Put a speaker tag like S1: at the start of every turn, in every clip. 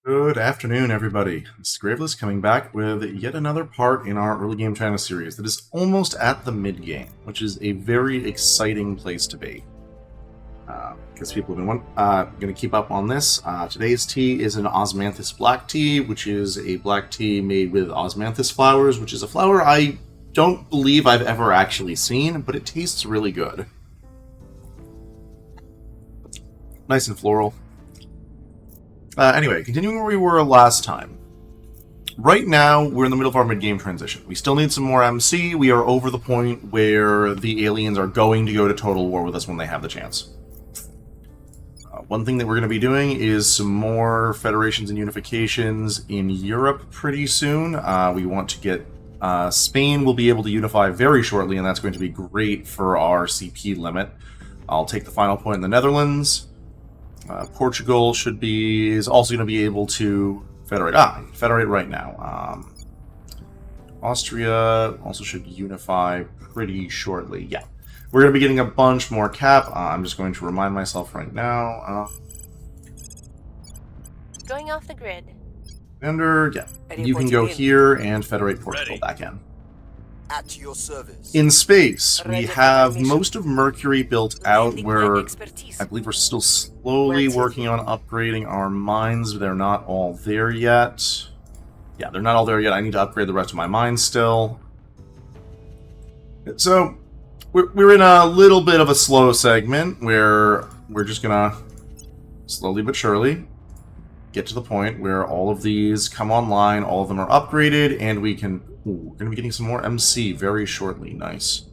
S1: Good afternoon, everybody. It's Graveless coming back with yet another part in our early game China series that is almost at the mid-game, which is a very exciting place to be. Because people have been going to keep up on this. Today's tea is an osmanthus black tea, which is a black tea made with osmanthus flowers, which is a flower I don't believe I've ever actually seen, but it tastes really good. Nice and floral. Anyway, continuing where we were last time. Right now, we're in the middle of our mid-game transition. We still need some more MC. We are over the point where the aliens are going to go to total war with us when they have the chance. One thing that we're going to be doing is some more federations and unifications in Europe pretty soon. We want to get... Spain will be able to unify very shortly, and that's going to be great for our CP limit. I'll take the final point in the Netherlands. Portugal is also going to be able to federate. Federate right now. Austria also should unify pretty shortly. Yeah. We're going to be getting a bunch more cap. I'm just going to remind myself right now.
S2: Going off the grid.
S1: You can go here and federate Portugal back in.
S3: At your service.
S1: In space, we have most of Mercury built out, where I believe we're still slowly working on upgrading our mines. They're not all there yet. Yeah, they're not all there yet. I need to upgrade the rest of my mines still. So, we're in a little bit of a slow segment where we're just gonna slowly but surely get to the point where all of these come online, all of them are upgraded, and we can... Ooh, we're going to be getting some more MC very shortly. Nice.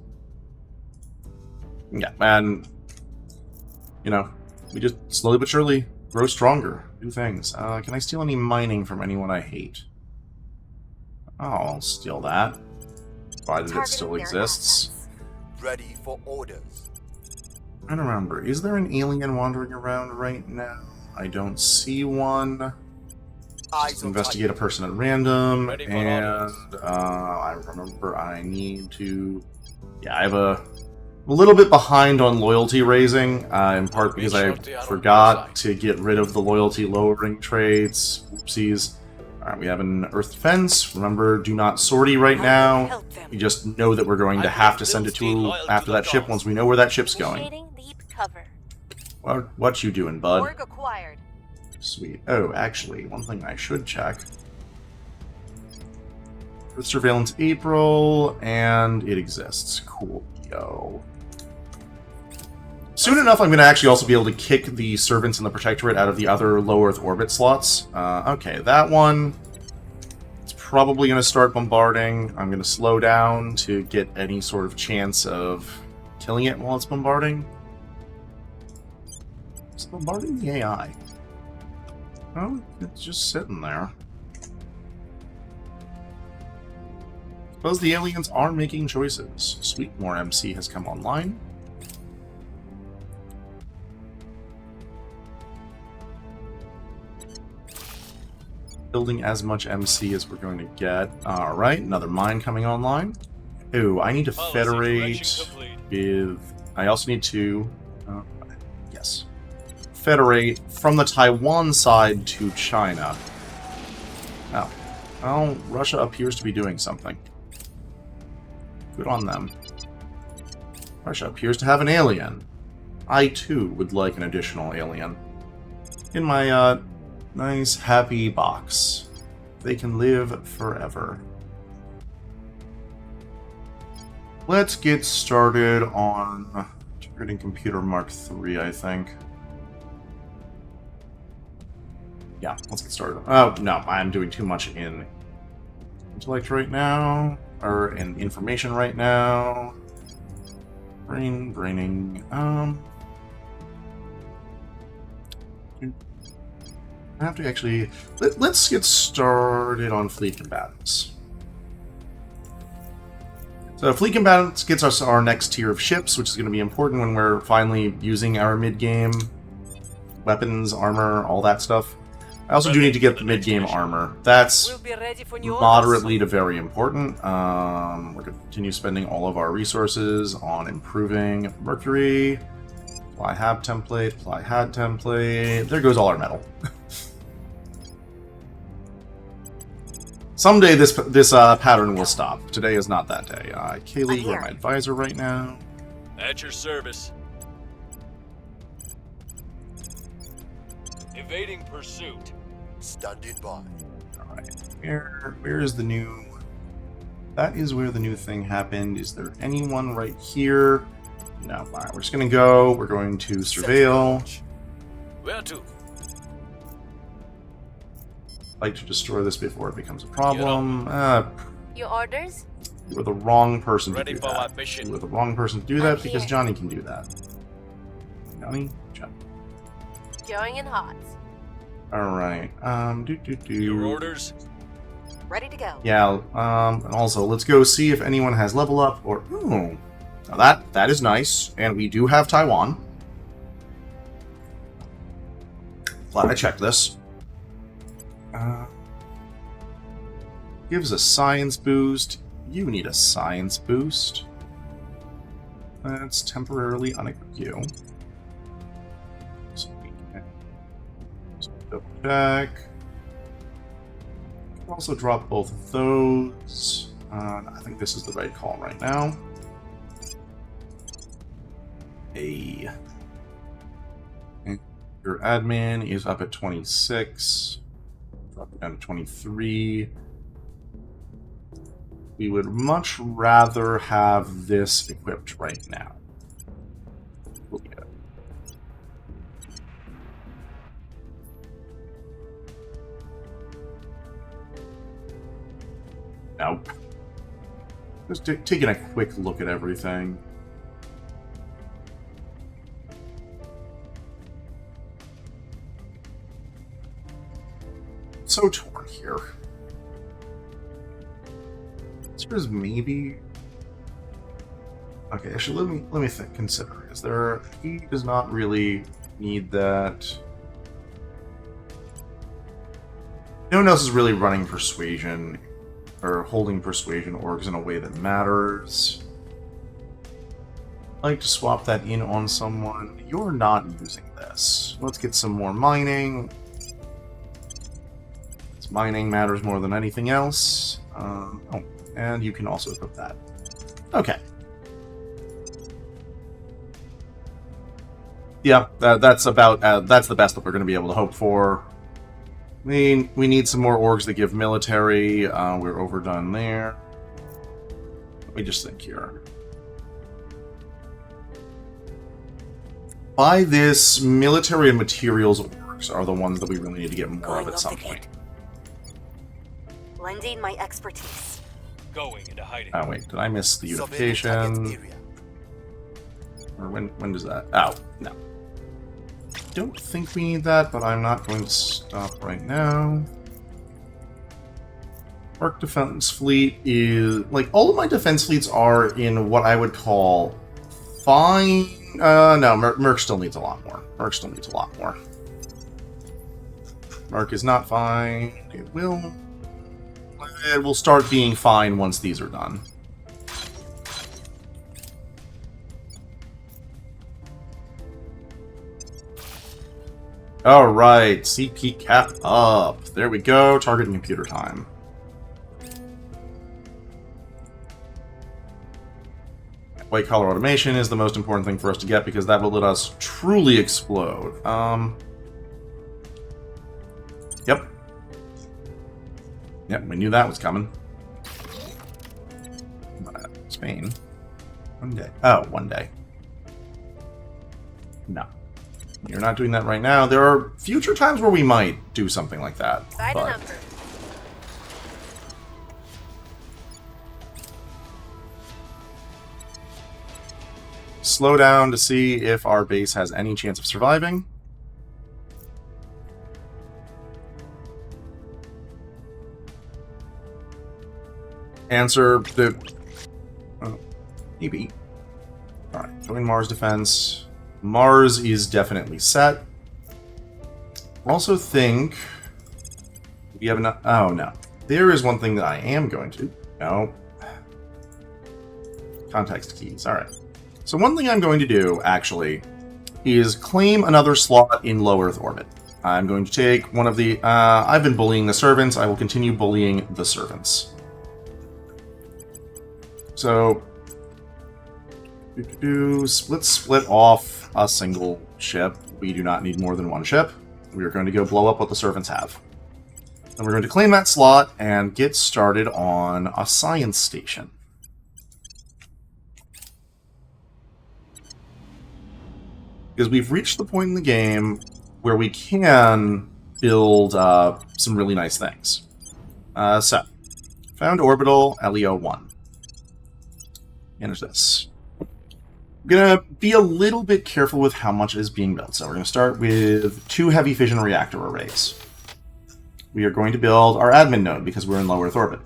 S1: Yeah, and... You know, we just slowly but surely grow stronger. Do things. Can I steal any mining from anyone I hate? Oh, I'll steal that. Provided it still exists.
S3: Ready for orders.
S1: I don't remember. Is there an alien wandering around right now? I don't see one. Just investigate a person at random, and I remember I need to... Yeah, I have a little bit behind on loyalty raising, in part because I forgot to get rid of the loyalty lowering traits. Oopsies. Alright, we have an Earth Defense. Remember, do not sortie right now. We just know that we're going to have to send it to after that ship once we know where that ship's going. What you doing, bud?
S2: Acquired.
S1: Sweet. Oh, actually, one thing I should check. Earth Surveillance April, and it exists. Cool. Yo. Soon enough, I'm going to actually also be able to kick the Servants in the Protectorate out of the other low Earth orbit slots. Okay, that one... It's probably going to start bombarding. I'm going to slow down to get any sort of chance of killing it while it's bombarding. It's bombarding the AI. Oh, it's just sitting there. Suppose the aliens are making choices. Sweet, more MC has come online. Building as much MC as we're going to get. Alright, another mine coming online. Ooh, I need to federate with... I also need to... yes. Federate from the Taiwan side to China. Oh. Well, Russia appears to be doing something. Good on them. Russia appears to have an alien. I, too, would like an additional alien. In my, nice, happy box. They can live forever. Let's get started on integrating computer Mark III, I think. Yeah, let's get started. Oh, no, I'm doing too much in intellect right now, or in information right now. Braining. I have to actually... Let's get started on fleet combatants. So fleet combatants gets us our next tier of ships, which is going to be important when we're finally using our mid-game weapons, armor, all that stuff. I also do need to get the mid-game armor. That's moderately to very important. We're going to continue spending all of our resources on improving Mercury. Apply HAB template, apply HAD template. There goes all our metal. Someday this pattern will stop. Today is not that day. Kaylee, you're my advisor right now.
S2: At your service. Evading pursuit.
S3: Standing by.
S1: Alright. Where is the new... That is where the new thing happened. Is there anyone right here? No. Alright, we're just gonna go. We're going to surveil.
S2: Where to?
S1: Like to destroy this before it becomes a problem.
S4: Your orders?
S1: You were the wrong person to
S2: Ready
S1: do
S2: for
S1: that.
S2: what mission?
S1: You were the wrong person to do that
S4: I'm
S1: because
S4: here.
S1: Johnny can do that. Johnny?
S4: Going in hot.
S1: Alright.
S2: Your orders?
S4: Ready to go.
S1: Yeah, and also, let's go see if anyone has level up or... Ooh. Now that is nice, and we do have Taiwan. Glad I checked this. Gives a science boost. You need a science boost. Let's temporarily unequip you. So we can double check. Can also drop both of those. I think this is the right call right now. Hey. And your admin is up at 26. Drop it down to 23. We would much rather have this equipped right now. We'll get it. Now, just taking a quick look at everything. So torn here. There's maybe. Okay, actually, let me think. Consider, is there? He does not really need that. No one else is really running persuasion or holding persuasion orgs in a way that matters. I'd like to swap that in on someone. You're not using this. Let's get some more mining. This mining matters more than anything else. Oh. And you can also equip that. Okay. Yeah, that's the best that we're going to be able to hope for. We need some more orgs that give military. We're overdone there. Let me just think here. By this, military and materials orgs are the ones that we really need to get more of at some point.
S4: Lending my expertise.
S2: Going into hiding.
S1: Oh wait, did I miss the
S3: Surveying target
S1: unification?
S3: area.
S1: Or when does that? Oh, no. Don't think we need that, but I'm not going to stop right now. Arc Defense Fleet is... Like, all of my defense fleets are in what I would call fine... no, Merc still needs a lot more. Merc still needs a lot more. Merc is not fine. It will start being fine once these are done. Alright, CP cap up. There we go, target and computer time. White collar automation is the most important thing for us to get because that will let us truly explode. Yep. Yep, we knew that was coming. Spain. One day. Oh, one day. No. You're not doing that right now. There are future times where we might do something like that.
S4: Side
S1: But
S4: number.
S1: slow down to see if our base has any chance of surviving. Answer the... maybe. Alright, join Mars Defense. Mars is definitely set. Also think... we have enough... oh, no. There is one thing that I am going to... no. Context keys, alright. So one thing I'm going to do, actually, is claim another slot in low Earth orbit. I'm going to take one of the... I've been bullying the servants. I will continue bullying the servants. So... let's split off a single ship. We do not need more than one ship. We are going to go blow up what the servants have. Then we're going to claim that slot and get started on a science station. Because we've reached the point in the game where we can build some really nice things. So, found orbital LEO-1. And there's this. I'm going to be a little bit careful with how much is being built. So we're going to start with 2 heavy fission reactor arrays. We are going to build our admin node because we're in low Earth orbit.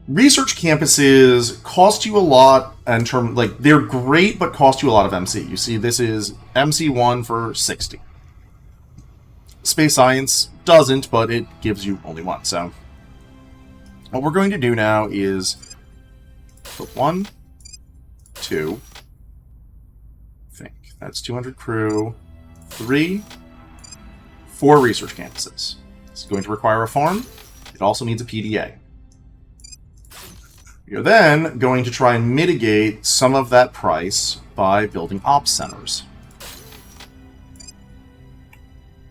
S1: Research campuses cost you a lot in terms, like, they're great, but cost you a lot of MC. You see, this is MC1 for 60. Space science doesn't, but it gives you only 1. So, what we're going to do now is put 1, 2, I think that's 200 crew, 3, 4 research campuses. It's going to require a farm. It also needs a PDA. You're then going to try and mitigate some of that price by building ops centers.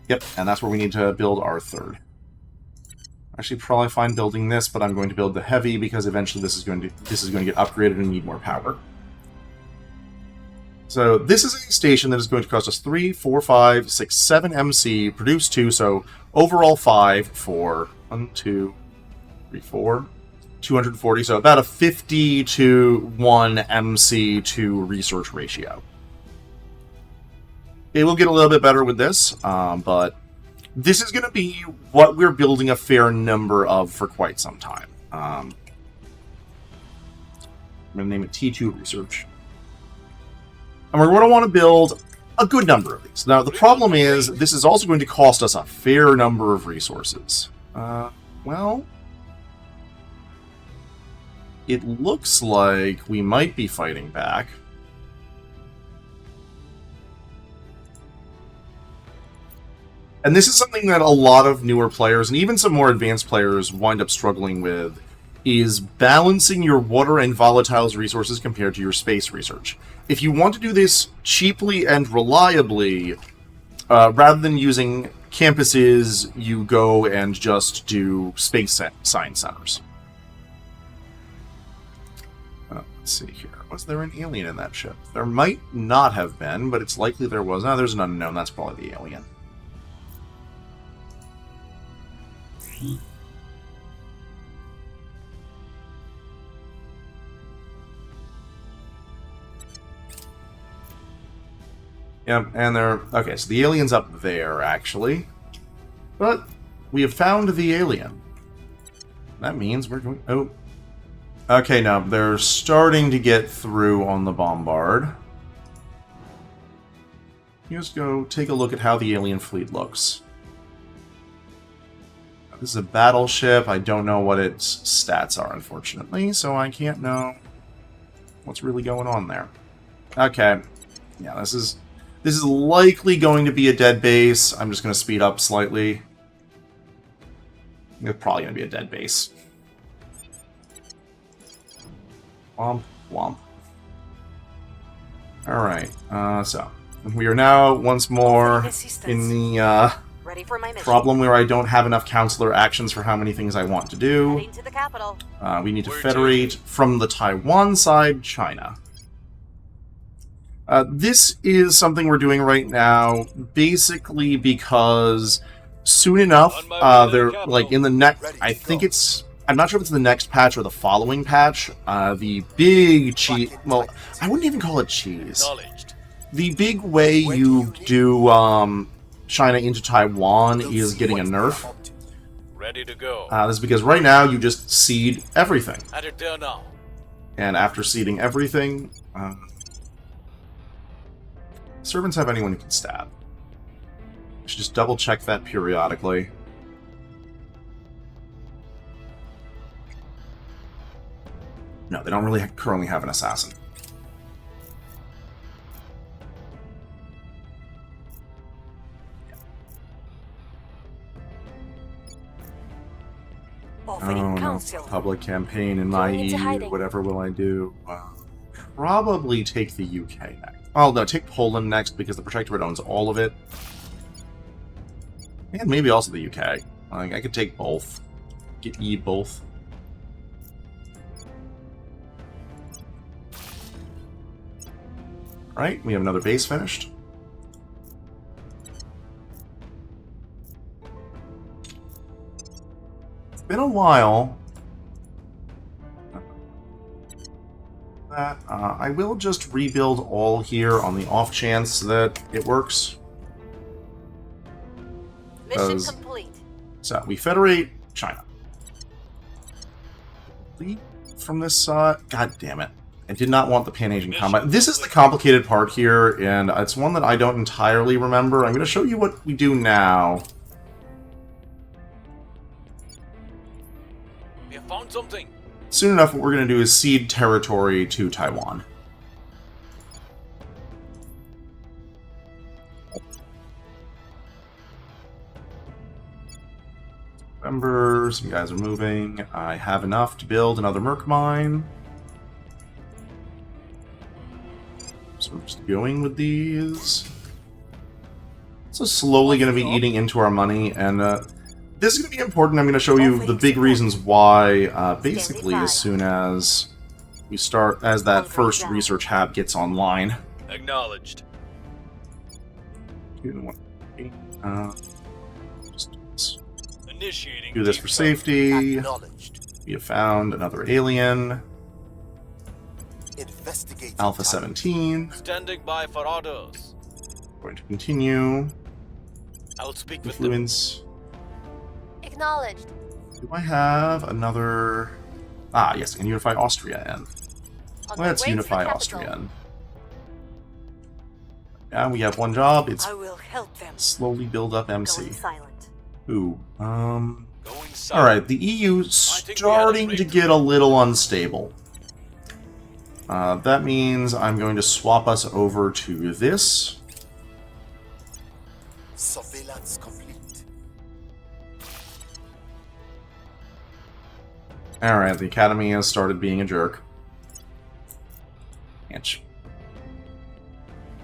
S1: Yep, and that's where we need to build our 3rd. Actually, probably fine building this, but I'm going to build the heavy because eventually this is going to get upgraded and need more power. So this is a station that is going to cost us 3, 4, 5, 6, 7 MC, produce 2, so overall 5 for 1, 2, 3, 4. 240, so about a 50 to 1 MC to research ratio. It will get a little bit better with this, but this is going to be what we're building a fair number of for quite some time. I'm going to name it T2 Research. And we're going to want to build a good number of these. Now, the problem is, this is also going to cost us a fair number of resources. Well... it looks like we might be fighting back. And this is something that a lot of newer players, and even some more advanced players, wind up struggling with, is balancing your water and volatiles resources compared to your space research. If you want to do this cheaply and reliably, rather than using campuses, you go and just do space science centers. Let's see here. Was there an alien in that ship? There might not have been, but it's likely there was. No, there's an unknown. That's probably the alien. Yep, and they're... okay, so the alien's up there, actually. But we have found the alien. That means we're going... oh. Okay, now, they're starting to get through on the bombard. Let's go take a look at how the alien fleet looks. This is a battleship. I don't know what its stats are, unfortunately, so I can't know what's really going on there. Okay. Yeah, this is likely going to be a dead base. I'm just going to speed up slightly. It's probably going to be a dead base. Womp, womp. Alright, so we are now once more in the problem where I don't have enough counselor actions for how many things I want to do.
S4: To the capital.
S1: We need to federate from the Taiwan side, China. This is something we're doing right now, basically because soon enough, they're like in the next, I think it's, I'm not sure if it's the next patch or the following patch, the big cheese, well, I wouldn't even call it cheese. The big way you do China into Taiwan is getting a nerf.
S2: Ready to go.
S1: This is because right now you just seed everything.
S2: At it there now.
S1: And after seeding everything, servants have anyone who can stab. I should just double check that periodically. No, they don't really currently have an assassin.
S4: Offering
S1: no.
S4: counsel.
S1: Public campaign in my
S4: Going into
S1: EU.
S4: hiding.
S1: Whatever will I do? Probably take the UK next. Well, no, take Poland next because the Protectorate owns all of it. And maybe also the UK. Like, I could take both. Get E both. Alright, we have another base finished. It's been a while. I will just rebuild all here on the off chance that it works.
S4: Mission complete.
S1: So, we federate China. Leave from this God damn it. I did not want the Pan-Asian combat. This is the complicated part here, and it's one that I don't entirely remember. I'm going to show you what we do now.
S2: We have found something.
S1: Soon enough, what we're going to do is cede territory to Taiwan. Remember, some guys are moving. I have enough to build another Merc mine. So we're just going with these. So slowly going to be eating into our money, and this is going to be important. I'm going to show you the big reasons why, basically, as soon as we start, as that first research hab gets online.
S2: Acknowledged.
S1: Just
S2: Initiating.
S1: do this for safety.
S3: Acknowledged.
S1: We have found another alien.
S3: Investigate.
S1: Alpha 17.
S2: Standing by for orders.
S1: Going to continue.
S2: I'll speak with them.
S1: Influence.
S4: Acknowledged.
S1: Do I have another... Ah, yes, I can unify Austria in.
S4: On my
S1: Let's
S4: way to the
S1: unify
S4: capital.
S1: Austria in. Yeah, we have one job. It's
S4: I will help them.
S1: slowly build up MC.
S4: Going silent.
S1: Ooh,
S2: Going south.
S1: Alright, the EU starting to get a little unstable. That means I'm going to swap us over to this.
S3: Surveillance complete.
S1: Alright, the Academy has started being a jerk. Inch.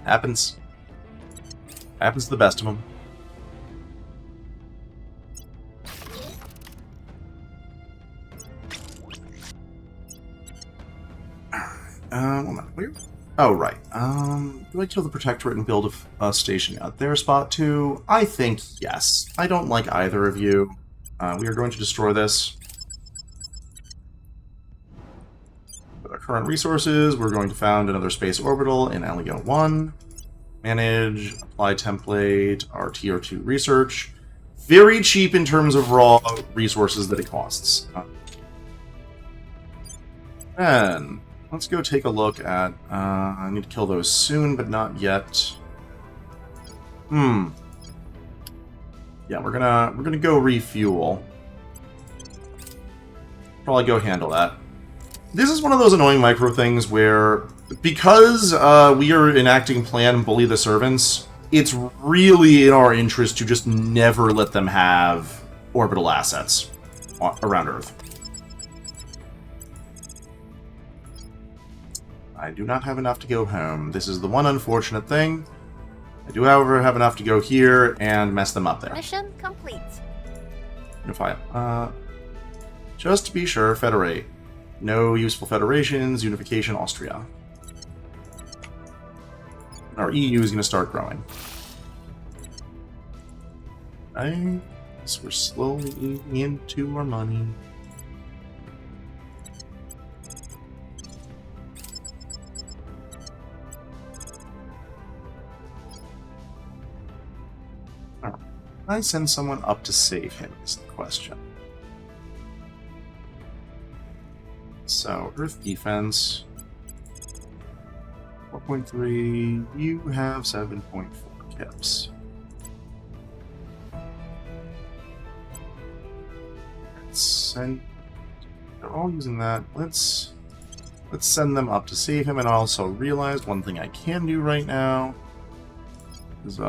S1: Happens. Happens to the best of them. Where? Oh, right. Do I kill the Protectorate and build a station at their spot too? I think yes. I don't like either of you. We are going to destroy this. With our current resources, we're going to found another space orbital in LEO 1. Manage, apply template, our Tier 2 research. Very cheap in terms of raw resources that it costs. And let's go take a look at... I need to kill those soon, but not yet. Yeah, we're gonna go refuel. Probably go handle that. This is one of those annoying micro things where, because we are enacting Plan Bully the Servants, it's really in our interest to just never let them have orbital assets around Earth. I do not have enough to go home. This is the one unfortunate thing. I do, however, have enough to go here and mess them up there.
S4: Mission complete.
S1: Unify. Just to be sure, federate. No useful federations, unification, Austria. Our EU is going to start growing. Nice. We're slowly eating into our money. Alright. Can I send someone up to save him is the question. So, Earth defense. 4.3. You have 7.4 kips. Let's send. They're all using that. Let's send them up to save him. And I also realized one thing I can do right now is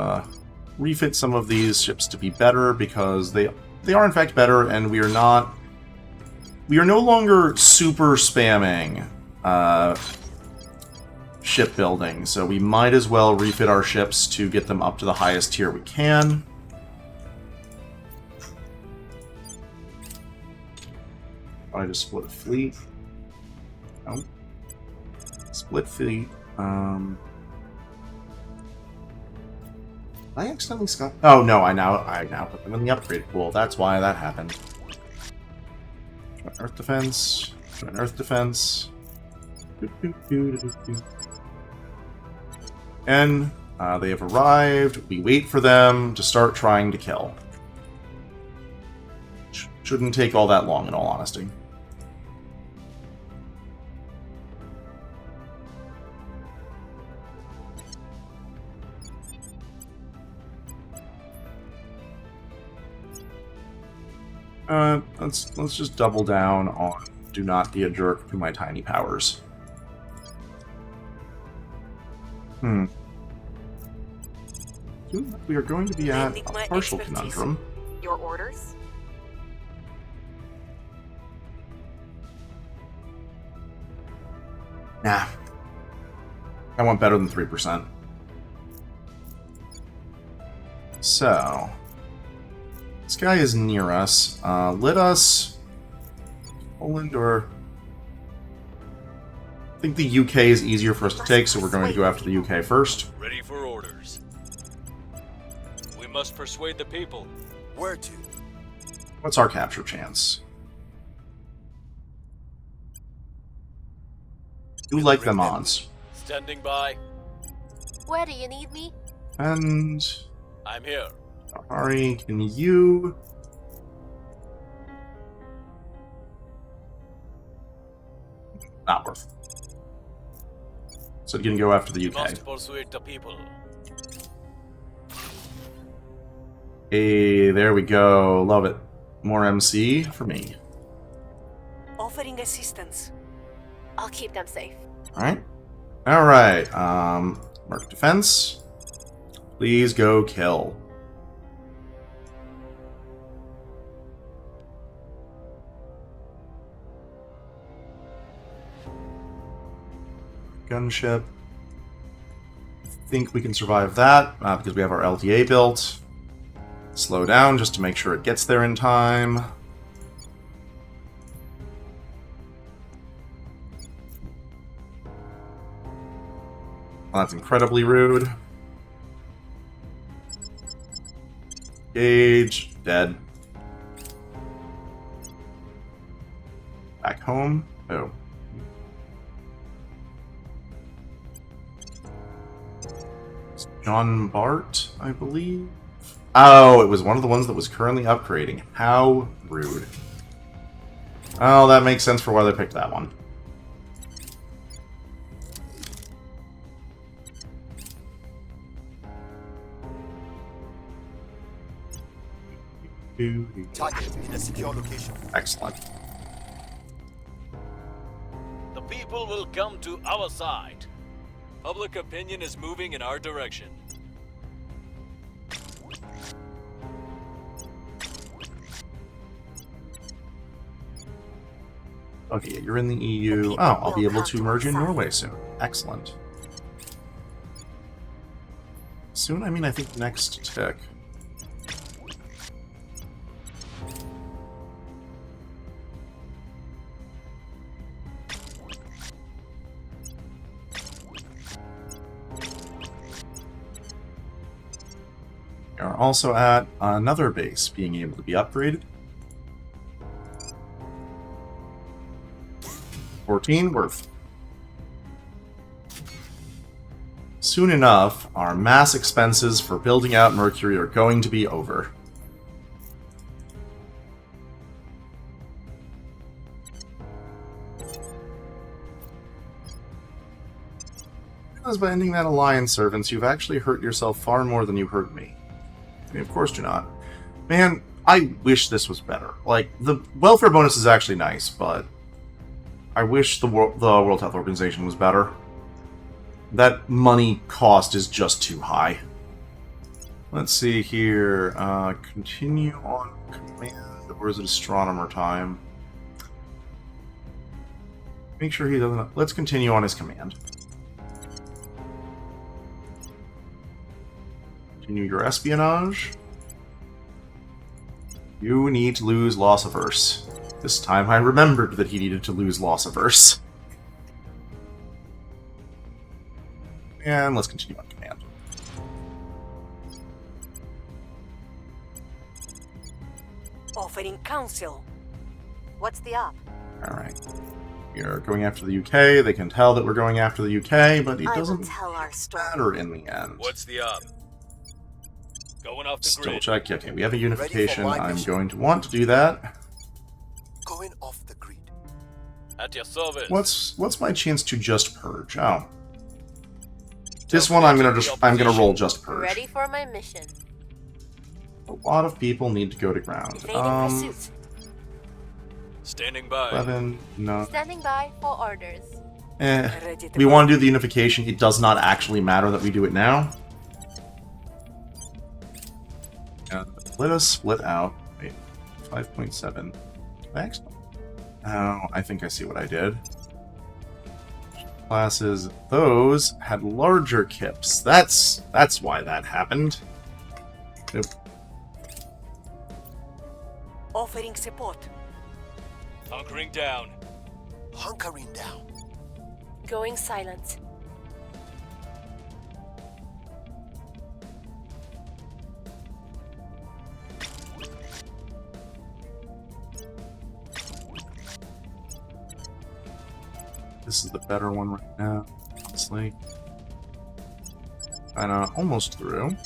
S1: refit some of these ships to be better, because they are in fact better, and we are not we are no longer super spamming shipbuilding, so we might as well refit our ships to get them up to the highest tier we can. I just split a fleet. Oh. Split fleet. I accidentally got. Oh no! I now put them in the upgrade pool. That's why that happened. Earth defense. Earth defense. And they have arrived. We wait for them to start trying to kill. Shouldn't take all that long, in all honesty. Let's just double down on do not be a jerk to my tiny powers. We are going to be at a partial conundrum.
S4: Your orders?
S1: Nah. I want better than 3%. So... this guy is near us. Let us... Poland or... I think the UK is easier for us to take, so we're going to go after the UK first.
S2: Ready for orders. We must persuade the people.
S3: Where to?
S1: What's our capture chance? Do like them odds.
S2: Standing by.
S4: Where do you need me?
S1: And...
S2: I'm here.
S1: Ari, can you... Not worth. So you can go after the UK.
S2: Must persuade the people.
S1: Hey, there we go. Love it. More MC for me.
S4: Offering assistance. I'll keep them safe.
S1: Alright. Alright, Merc Defense. Please go kill. Gunship. I think we can survive that, because we have our LTA built. Slow down just to make sure it gets there in time. Well, that's incredibly rude. Gage, dead. Back home. Oh. John Bart, I believe. Oh, it was one of the ones that was currently upgrading. How rude. Oh, that makes sense for why they picked that one.
S3: Target in a secure location.
S1: Excellent.
S2: The people will come to our side. Public opinion is moving in our direction.
S1: Okay, you're in the EU. Oh, I'll be able to merge in Norway soon. Excellent. Soon, I mean, I think next tick. We are also at another base being able to be upgraded. 14 worth. Soon enough, our mass expenses for building out Mercury are going to be over. Because by ending that alliance, servants, you've actually hurt yourself far more than you hurt me. I mean, of course do not. Man, I wish this was better. Like, the welfare bonus is actually nice, but I wish the World Health Organization was better. That money cost is just too high. Let's see here. Continue on command, or is it astronomer time? Make sure he doesn't... Let's continue on his command. Continue your espionage. You need to lose loss averse. This time I remembered that he needed to lose loss averse. And let's continue on command.
S4: Offering counsel. What's the op?
S1: Alright. We are going after the UK. They can tell that we're going after the UK, but it
S4: I will
S1: doesn't
S4: tell our story.
S1: matter in the end.
S2: What's the op? Going off the
S1: Still
S2: grid.
S1: check. Okay, we have a unification.
S3: my
S1: I'm
S3: mission.
S1: going to want to do that.
S3: Going off the grid.
S2: At your service.
S1: What's my chance to just purge? Oh. This one I'm gonna roll just purge.
S4: Ready for my mission.
S1: A lot of people need to go to ground.
S4: Evading pursuit.
S2: Standing by.
S1: 11, no.
S4: Standing by for orders. Ready to
S1: We
S4: go.
S1: want to do the unification. It does not actually matter that we do it now. Let us split out. Wait, 5.7. Excellent. Oh, I think I see what I did. Classes. Those had larger kips. That's why that happened. Nope.
S4: Offering support.
S2: Hunkering down.
S3: Hunkering down.
S4: Going silent.
S1: This is the better one right now, honestly. And almost through.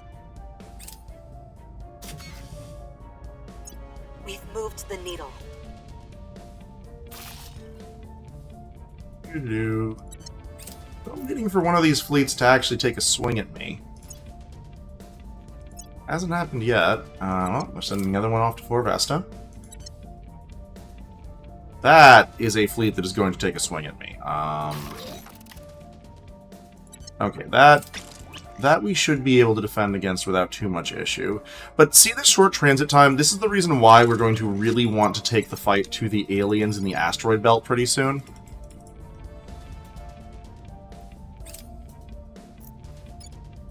S4: We've moved the needle.
S1: I'm waiting for one of these fleets to actually take a swing at me. Hasn't happened yet. Well, we're sending the other one off to Fort Vesta. That is a fleet that is going to take a swing at me. Okay, that we should be able to defend against without too much issue. But see this short transit time? This is the reason why we're going to really want to take the fight to the aliens in the asteroid belt pretty soon.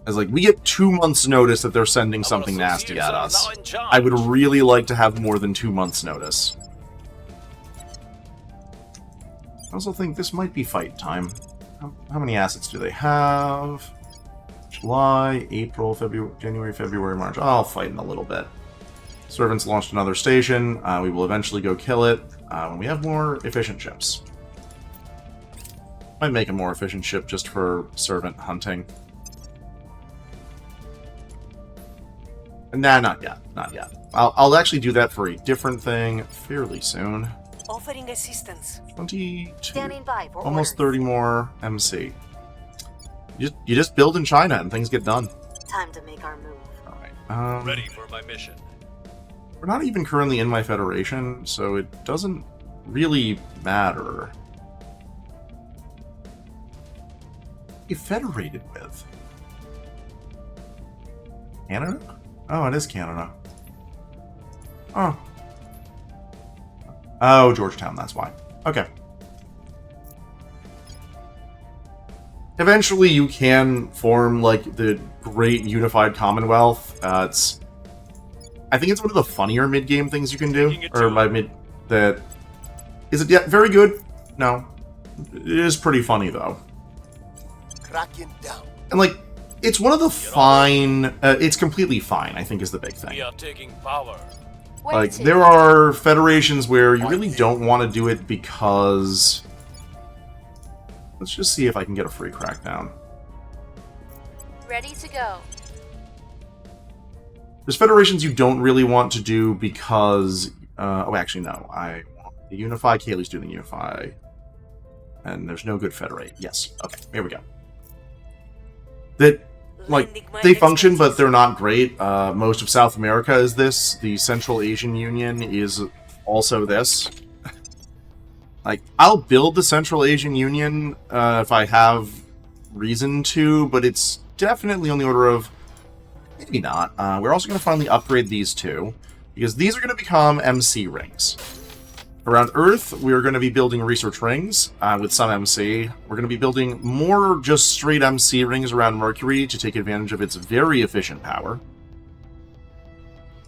S1: As like, we get 2 months notice that they're sending something nasty at us. I would really like to have more than 2 months notice. I also think this might be fight time. How many assets do they have? July, April, February, January, February, March. I'll fight in a little bit. Servants launched another station. We will eventually go kill it when we have more efficient ships. Might make a more efficient ship just for servant hunting. Nah, not yet. Not yet. I'll actually do that for a different thing fairly soon.
S4: Offering assistance.
S1: 22.
S4: Standing by for
S1: Almost
S4: orders.
S1: 30 more MC. You just build in China and things get done.
S4: Time to make our move.
S1: Alright.
S2: Ready for my mission.
S1: We're not even currently in my federation, so it doesn't really matter. You federated with? Canada? Oh, it is Canada. Oh. Oh, Georgetown, that's why. Okay. Eventually you can form, like, the great unified Commonwealth. I think it's one of the funnier mid-game things you can do. Or by mid... That... Is it yet very good? No. It is pretty funny, though.
S3: Cracking down.
S1: And, like, it's one of the fine... it's completely fine, I think, is the big thing.
S2: We are taking power.
S4: Where
S1: Like,
S4: to?
S1: there are federations where you really don't want to do it because... Let's just see if I can get a free crackdown.
S4: Ready to go.
S1: There's federations you don't really want to do because... oh, actually, no. I want the Unify. Kaylee's doing the Unify. And there's no good federate. Yes. Okay, here we go. That... Like,
S4: Lending my
S1: they function, but
S4: expertise.
S1: they're not great. Most of South America is this. The Central Asian Union is also this. Like, I'll build the Central Asian Union if I have reason to, but it's definitely on the order of... Maybe not. We're also going to finally upgrade these two, because these are going to become MC rings. Around Earth, we're going to be building research rings with some MC. We're going to be building more just straight MC rings around Mercury to take advantage of its very efficient power.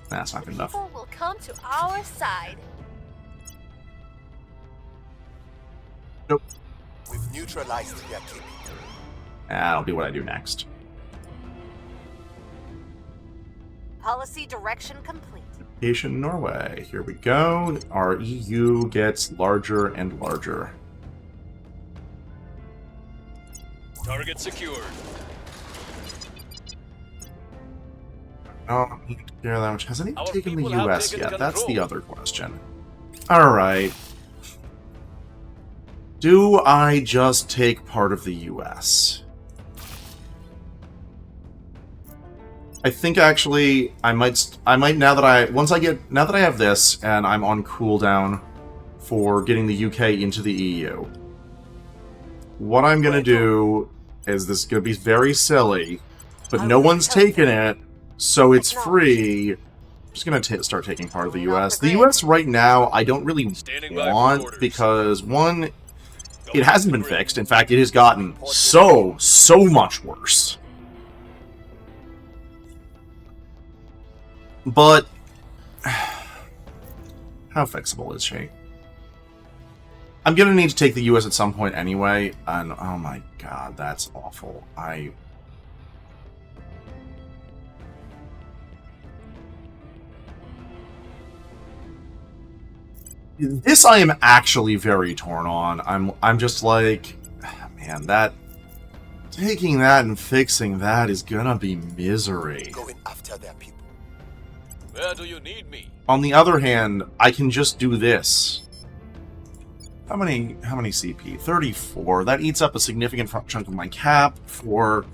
S1: That's not good enough.
S4: People will come to our side.
S1: Nope.
S3: We've neutralized their keep.
S1: That'll be what I do next.
S4: Policy direction complete.
S1: Unification Norway. Here we go. Our EU gets larger and larger.
S2: Target secured.
S1: Oh, I need to care that much. Has anyone
S2: Our
S1: taken the
S2: people have
S1: US
S2: taken
S1: yet? That's the
S2: control.
S1: other question. Alright. Do I just take part of the US? I think actually I might now that I have this and I'm on cooldown for getting the UK into the EU. What I'm gonna do is this is gonna be very silly, but no one's taken it, so it's free. I'm just gonna start taking part of the US. The US right now I don't really
S2: Standing by for
S1: want
S2: orders.
S1: because one, it hasn't been fixed. In fact, it has gotten so much worse. But how fixable is she? I'm gonna need to take the US at some point anyway, and oh my god, that's awful. This I am actually very torn on. I'm just like, man, that taking that and fixing that is gonna be misery.
S3: Going after their people.
S2: Where do you need me?
S1: On the other hand, I can just do this. How many CP? 34. That eats up a significant chunk of my cap for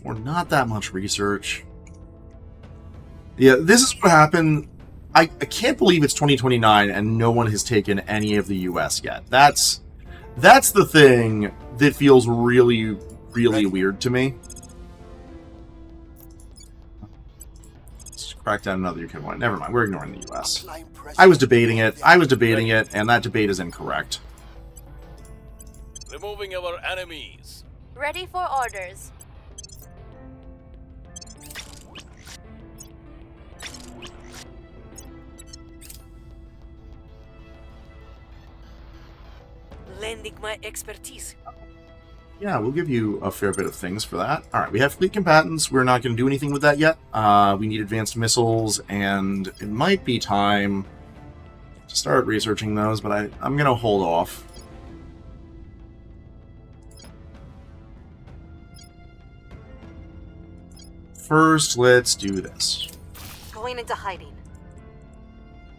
S1: not that much research. Yeah, this is what happened. I can't believe it's 2029 and no one has taken any of the US yet. That's the thing that feels really weird to me. Let's crack down another UK one. Never mind, we're ignoring the US.
S3: Applying pressure
S1: I was debating
S3: on
S1: it,
S3: their
S1: and that debate is incorrect.
S2: Removing our enemies.
S4: Ready for orders. Lending my expertise.
S1: Yeah, we'll give you a fair bit of things for that. Alright, we have fleet combatants. We're not going to do anything with that yet. We need advanced missiles, and it might be time to start researching those, but I'm going to hold off. First, let's do this.
S4: Going into hiding.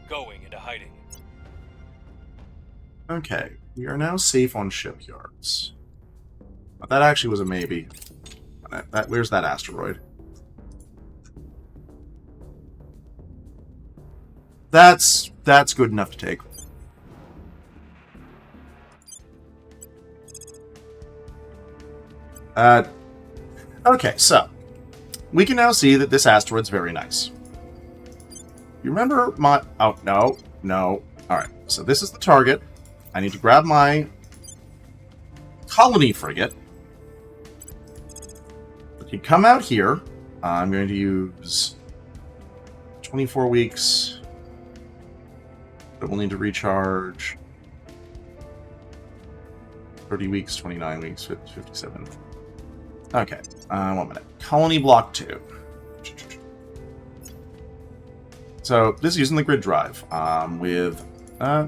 S2: Going into hiding.
S1: Okay, we are now safe on shipyards. That actually was a maybe. Where's that asteroid? That's good enough to take. Okay, so we can now see that this asteroid's very nice. You remember my... Oh, no. Alright, so this is the target. I need to grab my colony frigate. You come out here. I'm going to use 24 weeks. But we'll need to recharge 30 weeks, 29 weeks, 57. Okay, 1 minute. Colony block 2. So this is using the grid drive with why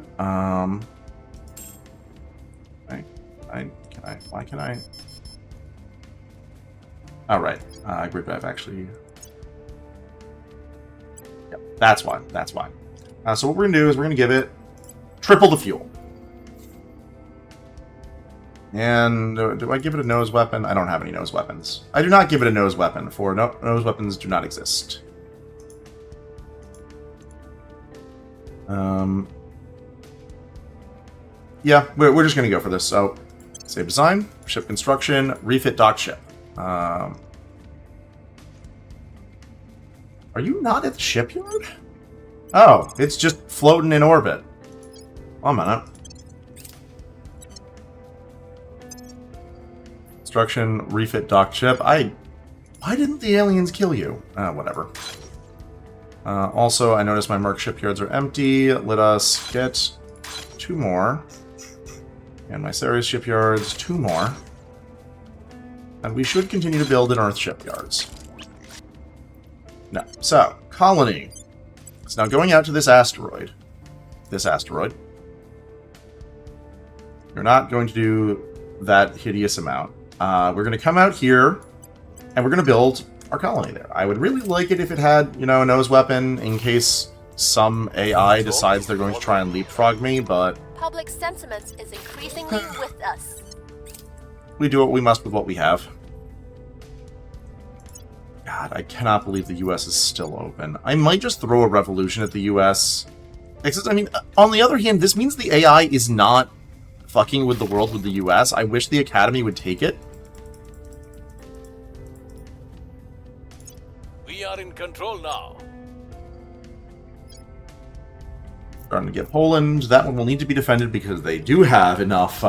S1: can I? Oh, right. Grid drive actually. Yep, that's why. So what we're gonna do is we're gonna give it triple the fuel. And do I give it a nose weapon? I don't have any nose weapons. I do not give it a nose weapon, for nose weapons do not exist. Yeah, we're just gonna go for this. So, save design, ship construction, refit dock ship. Are you not at the shipyard? Oh, it's just floating in orbit. 1 minute. Construction, refit docked ship. Why didn't the aliens kill you? Whatever. Also, I noticed my Merc shipyards are empty. Let us get 2 more. And my Ceres shipyards, 2 more. And we should continue to build in Earth shipyards. No. So, colony. It's now going out to this asteroid. This asteroid. You're not going to do that hideous amount. We're going to come out here, and we're going to build our colony there. I would really like it if it had, you know, a nose weapon in case some AI decides they're going to try and leapfrog me, but...
S5: Public sentiment is increasingly with us.
S1: We do what we must with what we have. God, I cannot believe the US is still open. I might just throw a revolution at the US. Except, I mean, on the other hand, this means the AI is not fucking with the world with the US. I wish the Academy would take it.
S2: We are in control now.
S1: Starting to get Poland. That one will need to be defended because they do have enough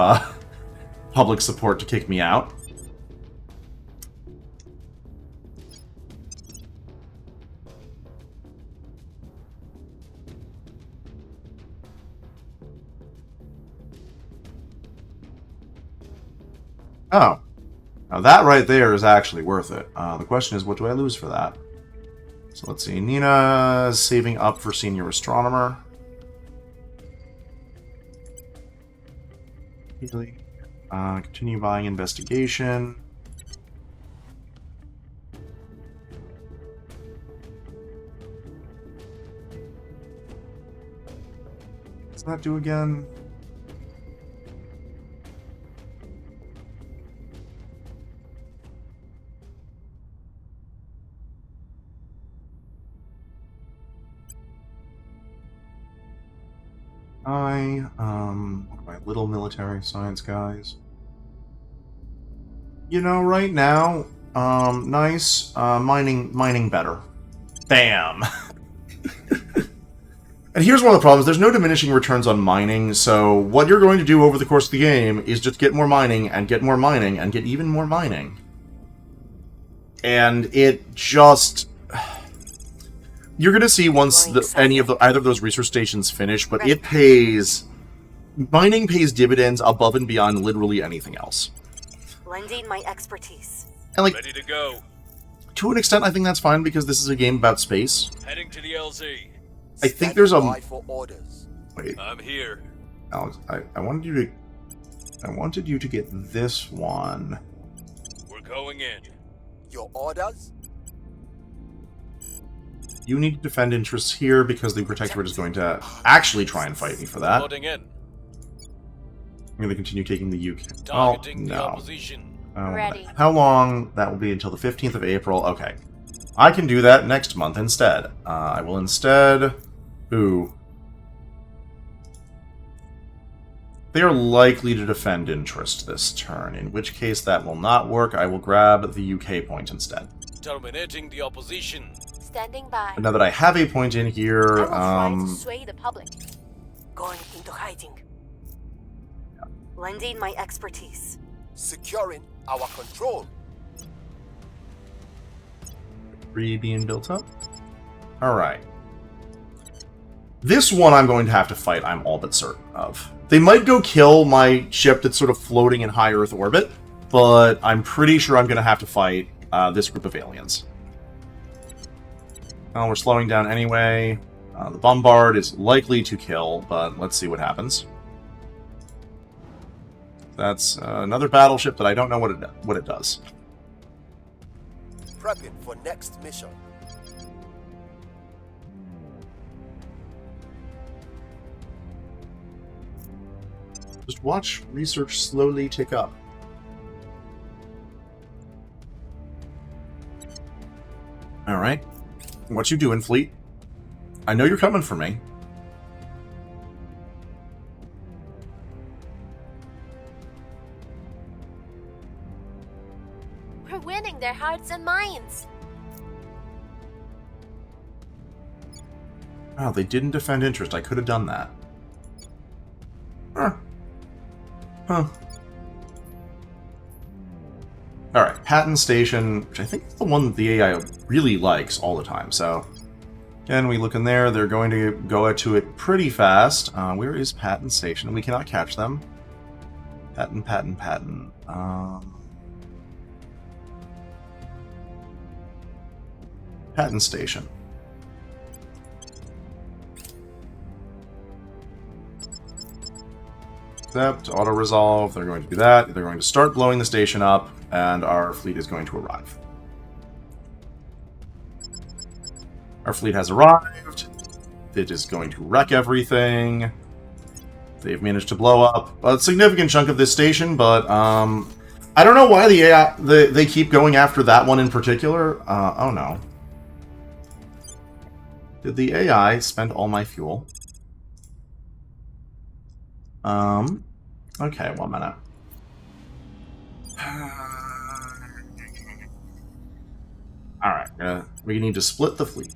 S1: public support to kick me out. Oh. Now that right there is actually worth it. The question is, what do I lose for that? So let's see. Nina is saving up for senior astronomer. Continue buying investigation. What's that do again? What are my little military science guys? You know, right now, nice, mining better. Bam! And here's one of the problems, there's no diminishing returns on mining, so what you're going to do over the course of the game is just get more mining, and get more mining, and get even more mining. And it just... You're going to see once either of those research stations finish, but it pays... Mining pays dividends above and beyond literally anything else.
S4: Lending my expertise.
S1: And like,
S2: Ready to go.
S1: to an extent, I think that's fine because this is a game about space.
S2: Heading to the LZ.
S1: I think there's a...
S3: For orders.
S1: Wait,
S2: I'm here.
S1: Alex, I wanted you to get this one.
S2: We're going in.
S3: Your orders?
S1: You need to defend interests here because the Protectorate is going to actually try and fight me for that.
S2: Loading in.
S1: I'm going to continue taking the UK. Oh,
S2: Targeting the
S1: no.
S2: opposition.
S5: Ready.
S1: How long? That will be until the 15th of April. Okay. I can do that next month instead. I will instead... Ooh. They are likely to defend interest this turn, in which case that will not work. I will grab the UK point instead.
S2: Terminating the opposition.
S5: Standing by.
S1: But now that I have a point in here,
S5: I will try to sway the public.
S4: Going into hiding. Lending my expertise.
S3: Securing our control.
S1: 3 being built up. Alright. This one I'm going to have to fight, I'm all but certain of. They might go kill my ship that's sort of floating in high Earth orbit, but I'm pretty sure I'm going to have to fight this group of aliens. Well, we're slowing down anyway. The bombard is likely to kill, but let's see what happens. That's another battleship that I don't know what it does.
S3: Prepping for next mission.
S1: Just watch research slowly tick up. Alright. What you doing, fleet? I know you're coming for me.
S5: We're winning their hearts and minds.
S1: Oh, they didn't defend interest. I could have done that. Huh. Alright, Patent Station, which I think is the one that the AI really likes all the time, so... Again, we look in there, they're going to go to it pretty fast. Where is Patent Station? We cannot catch them. Patent. Patent Station. Accept, auto-resolve, they're going to do that. They're going to start blowing the station up, and our fleet is going to arrive. Our fleet has arrived. It is going to wreck everything. They've managed to blow up a significant chunk of this station, but I don't know why the AI they keep going after that one in particular. Oh no. Did the AI spend all my fuel? Okay, 1 minute. Alright, we need to split the fleet.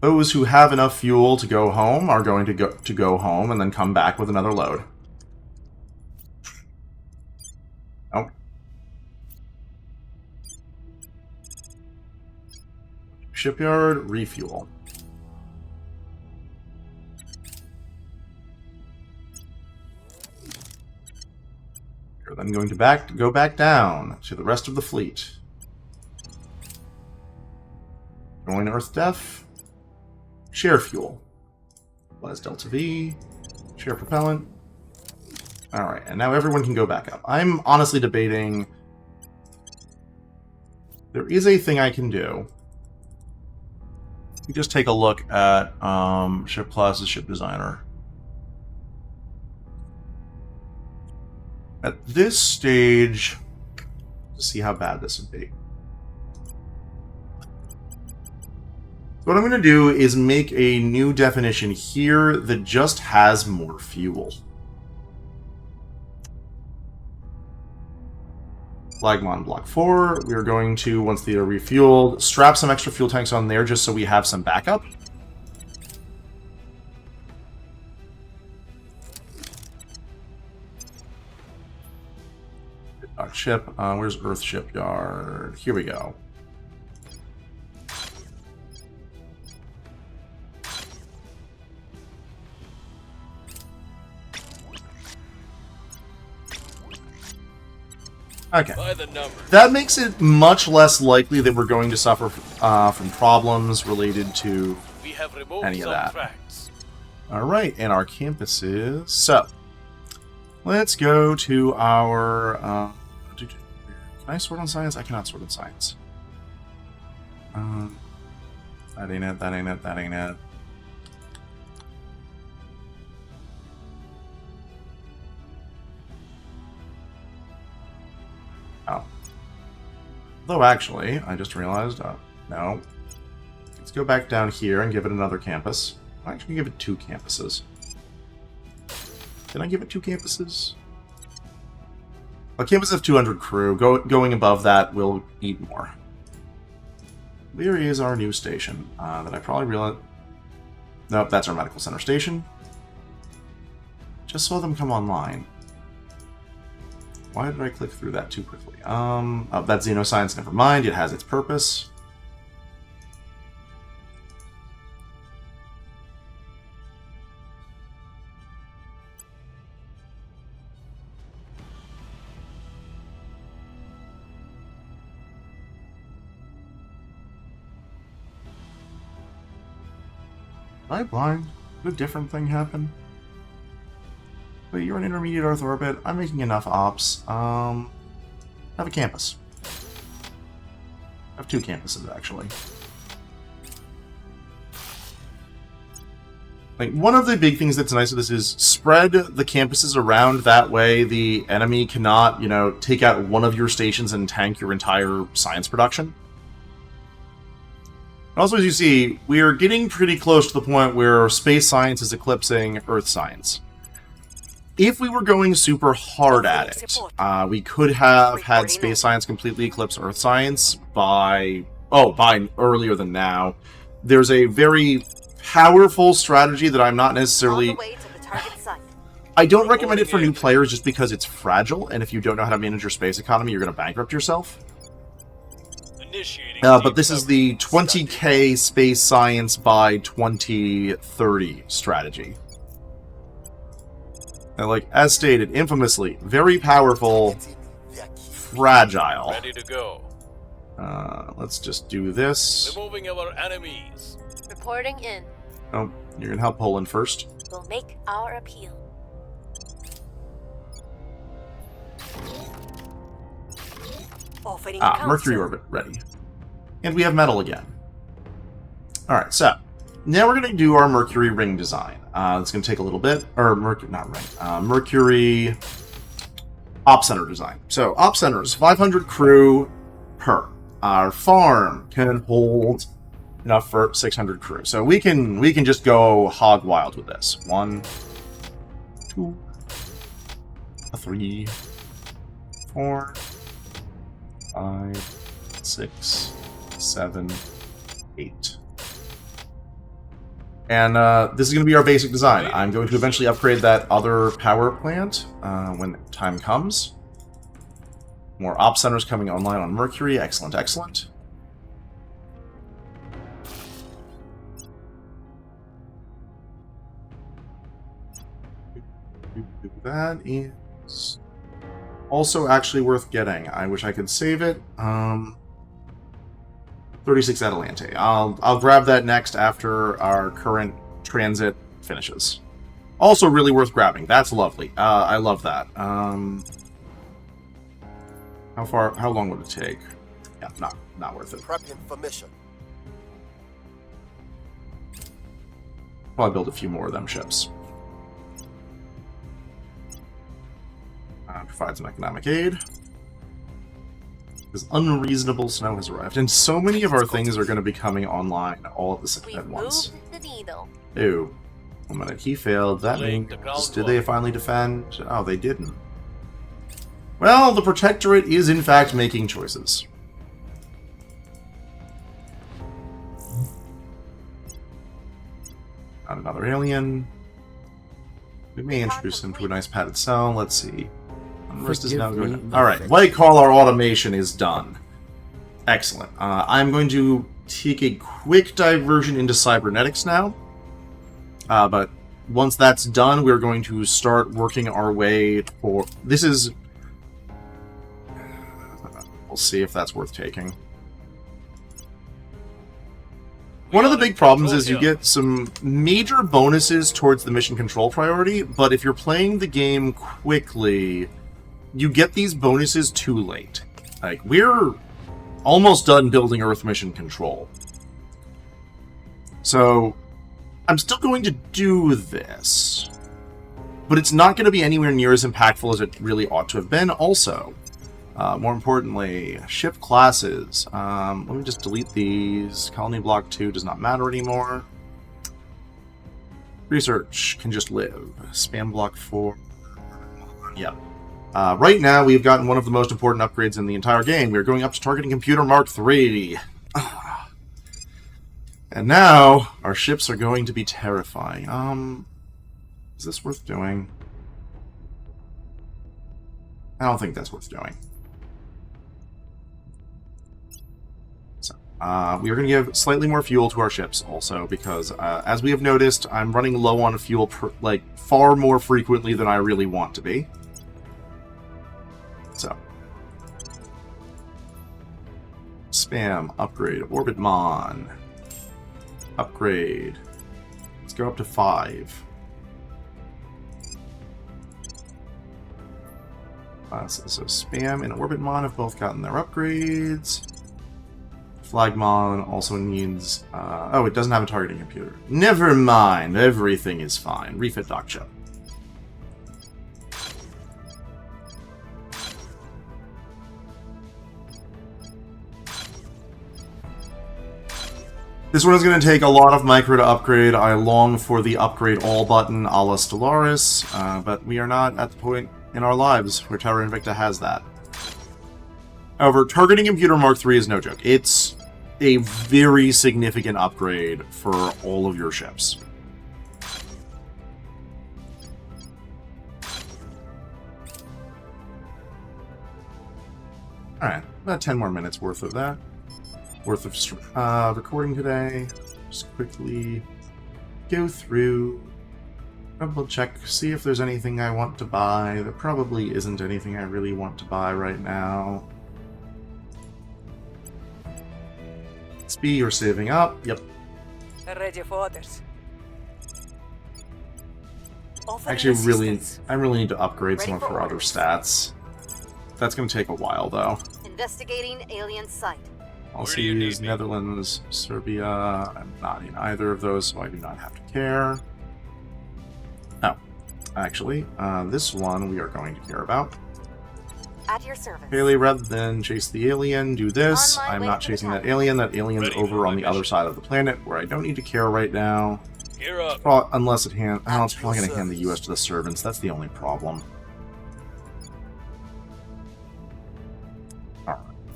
S1: Those who have enough fuel to go home are going to go home and then come back with another load. Oh. Shipyard, refuel. You're then going to go back down to the rest of the fleet. Going to Earth Def. Share fuel. Was Delta V. Share propellant. Alright, and now everyone can go back up. I'm honestly debating... There is a thing I can do. You just take a look at ship classes, ship designer. At this stage, to see how bad this would be. What I'm going to do is make a new definition here that just has more fuel. Flagmon Block 4, we are going to, once they are refueled, strap some extra fuel tanks on there just so we have some backup. Ship, where's Earth Shipyard? Here we go. Okay. That makes it much less likely that we're going to suffer from problems related to any of that. Alright, and our campuses. So, let's go to our... can I sort on science? I cannot sort on science. That ain't it, that ain't it, that ain't it. Oh. Though actually, I just realized, no. Let's go back down here and give it another campus. I'll actually give it 2 campuses. Can I give it 2 campuses? A campus of 200 crew. Going above that will eat more. Where is our new station? That I probably realized... Nope, that's our medical center station. Just saw them come online. Why did I click through that too quickly? Oh, that's Xenoscience, never mind, it has its purpose. Am I blind? Did a different thing happen? Wait, you're in intermediate Earth orbit. I'm making enough ops. Have a campus. I have 2 campuses, actually. Like, one of the big things that's nice of this is spread the campuses around, that way the enemy cannot, you know, take out one of your stations and tank your entire science production. Also, as you see, we are getting pretty close to the point where space science is eclipsing Earth science. If we were going super hard at it, we could have had space science completely eclipse Earth science by earlier than now. There's a very powerful strategy that I'm not necessarily I don't recommend it for new players just because it's fragile, and if you don't know how to manage your space economy, you're going to bankrupt yourself. But this is the 20k space science by 2030 strategy. And like, as stated, infamously, very powerful, fragile.
S2: Ready to go.
S1: Let's just do this.
S2: Removing our enemies.
S5: Reporting in.
S1: Oh, you're going to help Poland first.
S5: We'll make our appeal.
S4: Offering
S1: Mercury
S4: counsel.
S1: orbit ready. And we have metal again. Alright, so now we're going to do our Mercury ring design. It's going to take a little bit, or Mercury Op Center design. So, Op Centers, 500 crew per. Our farm can hold enough for 600 crew. So we can just go hog wild with this. 1, 2, 3, 4, 5, 6, 7, 8. And this is going to be our basic design. I'm going to eventually upgrade that other power plant when time comes. More op centers coming online on Mercury. Excellent, excellent. That is also actually worth getting. I wish I could save it. 36 Atalante. I'll grab that next after our current transit finishes. Also really worth grabbing. That's lovely. I love that. How long would it take? Yeah, not worth it.
S3: Prepping for mission.
S1: Probably build a few more of them ships. Provide some economic aid. Because unreasonable snow has arrived. And so many of our things are going to be coming online all at once.
S5: Moved the needle.
S1: Ew. 1 minute, he failed. That means, did they finally defend? Oh, they didn't. Well, the Protectorate is in fact making choices. Not another alien. We may introduce him to a nice padded cell. Let's see. Unrest is now going. Alright, White Collar automation is done. Excellent. I'm going to take a quick diversion into Cybernetics now. But once that's done, we're going to start working our way for... This is... We'll see if that's worth taking. One of the big problems is you get some major bonuses towards the mission control priority, but if you're playing the game quickly, you get these bonuses too late. Like, we're almost done building Earth mission control. So, I'm still going to do this, but it's not going to be anywhere near as impactful as it really ought to have been. Also, more importantly, ship classes. Let me just delete these. Colony Block 2 does not matter anymore. Research can just live. Spam Block 4. Yep. Right now, we've gotten one of the most important upgrades in the entire game. We're going up to Targeting Computer Mark III. And now, our ships are going to be terrifying. Is this worth doing? I don't think that's worth doing. So, we are going to give slightly more fuel to our ships also, because as we have noticed, I'm running low on fuel far more frequently than I really want to be. So, spam, upgrade, Orbit Mon, upgrade. Let's go up to 5. So spam and Orbit Mon have both gotten their upgrades. Flagmon also needs... oh, it doesn't have a targeting computer. Never mind, everything is fine. Refit dock ship. This one is going to take a lot of micro to upgrade. I long for the upgrade all button a la Stellaris, but we are not at the point in our lives where Terra Invicta has that. However, Targeting Computer Mark III is no joke. It's a very significant upgrade for all of your ships. Alright, about 10 more minutes worth of that. Worth of recording today. Just quickly go through, double check, see if there's anything I want to buy. There probably isn't anything I really want to buy right now. SB, you're saving up. Yep.
S4: Ready for orders.
S1: Actually, I really need to upgrade some of her other stats. That's going to take a while, though.
S4: Investigating alien site.
S1: Also use Netherlands, Serbia. I'm not in either of those, so I do not have to care. Oh, actually, this one we are going to care about.
S4: At your service.
S1: Haley, rather than chase the alien, do this.
S4: On my
S1: I'm
S4: way
S1: not
S4: to the
S1: chasing that
S4: top.
S1: alien. That alien's
S2: Ready
S1: over
S2: for
S1: on
S2: my
S1: the other
S2: mission.
S1: side of the planet, where I don't need to care right now.
S2: Gear up.
S1: Unless it hand, oh, it's probably going to hand the US to the servants. That's the only problem.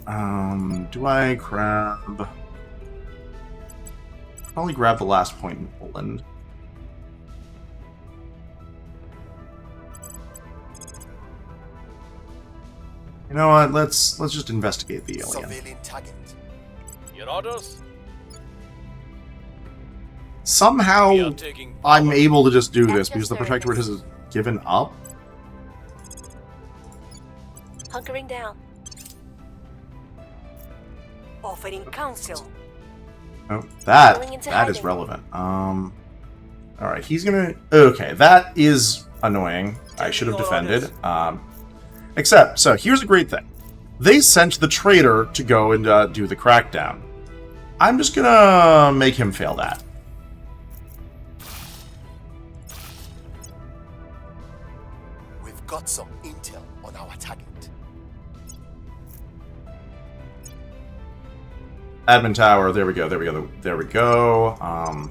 S1: Alright. Do I grab... Probably grab the last point in Poland. You know what? Let's just investigate the alien.
S3: Surveilling target.
S2: Your orders?
S1: Somehow,
S2: We are taking
S1: I'm
S2: power.
S1: able to just do
S5: At
S1: this
S5: your
S1: because the Protectorate
S5: service.
S1: has given up.
S5: Hunkering down.
S4: Offering counsel.
S1: Oh, that
S5: Going into
S1: is
S5: hiding.
S1: relevant. Alright, he's gonna... Okay, that is annoying. I should have defended. Except, so here's a great thing. They sent the traitor to go and do the crackdown. I'm just gonna make him fail that.
S3: We've got some intel on our target.
S1: Admin tower, there we go, there we go, there we go.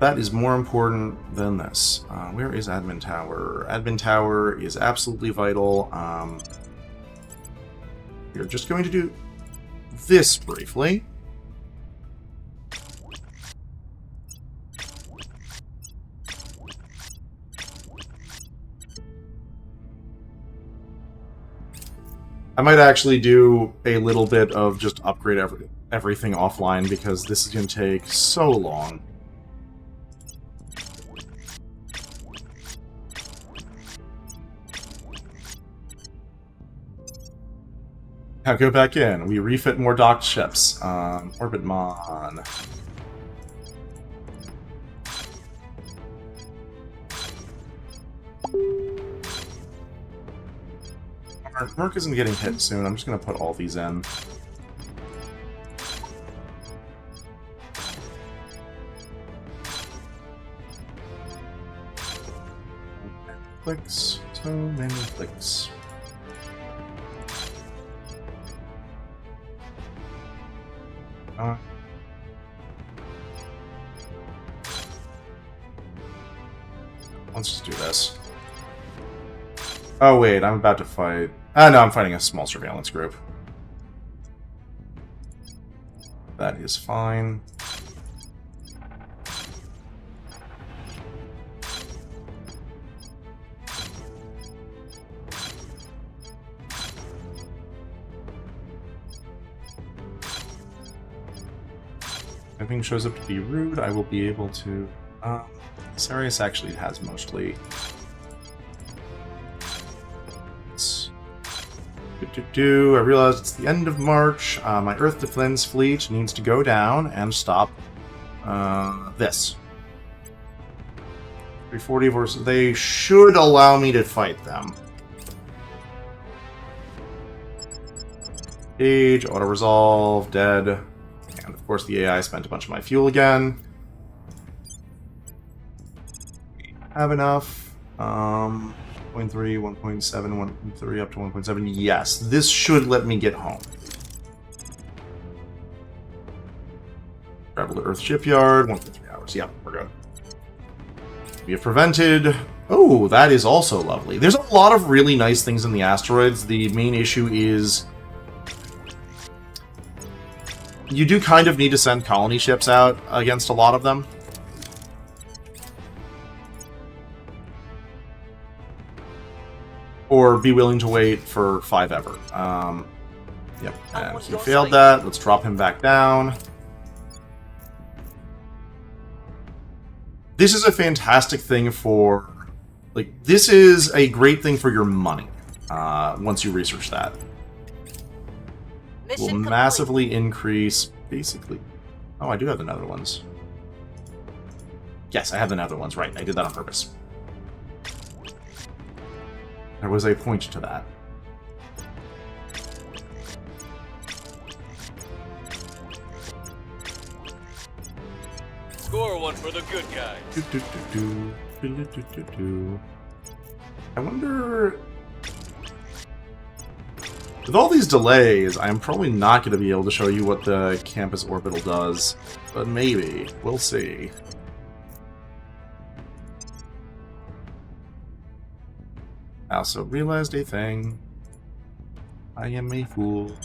S1: That is more important than this. Where is admin tower? Admin tower is absolutely vital. We're just going to do this briefly. I might actually do a little bit of just upgrade everything offline because this is going to take so long. Now go back in. We refit more docked ships. Orbit Mon. Merc isn't getting hit soon. I'm just going to put all these in. Clicks. So many clicks. Let's just do this. Oh wait, I'm about to fight... no, I'm fighting a small surveillance group. That is fine. If anything shows up to be rude, I will be able to... Sarius actually has mostly... I realized it's the end of March. My Earth Defense Fleet needs to go down and stop this. 340 versus... They should allow me to fight them. Age, auto-resolve, dead. And of course the AI spent a bunch of my fuel again. Have enough. 1.3, 1.7, 1.3, up to 1.7. Yes, this should let me get home. Travel to Earth Shipyard, 1.3 hours. Yep, we're good. We have prevented... Oh, that is also lovely. There's a lot of really nice things in the asteroids. The main issue is... You do kind of need to send colony ships out against a lot of them. or be willing to wait for 5 ever. Yep,
S5: I'm
S1: and
S5: on
S1: he
S5: your
S1: failed
S5: side.
S1: that. Let's drop him back down. This is a fantastic thing for... Like, this is a great thing for your money, once you research that.
S4: Mission
S1: Will
S4: complete.
S1: massively increase, basically... Oh, I do have the Netherlands. Yes, I have the Netherlands, right. I did that on purpose. There was a point to that.
S2: Score one for the good guy.
S1: I wonder... With all these delays, I'm probably not going to be able to show you what the campus orbital does. But maybe. We'll see. I also realized a thing. I am a fool.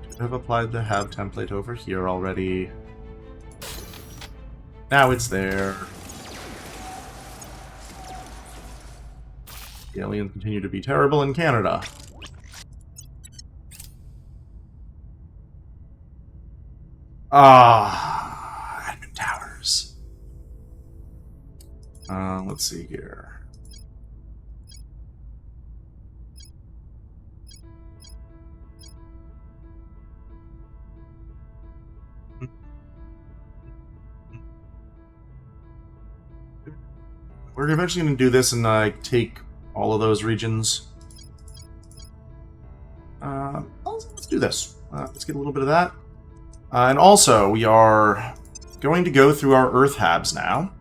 S1: Should have applied the have template over here already. Now it's there. The aliens continue to be terrible in Canada. Admin towers. Let's see here. We're eventually going to do this and take all of those regions. Let's do this. Let's get a little bit of that. And also, we are going to go through our Earth habs now.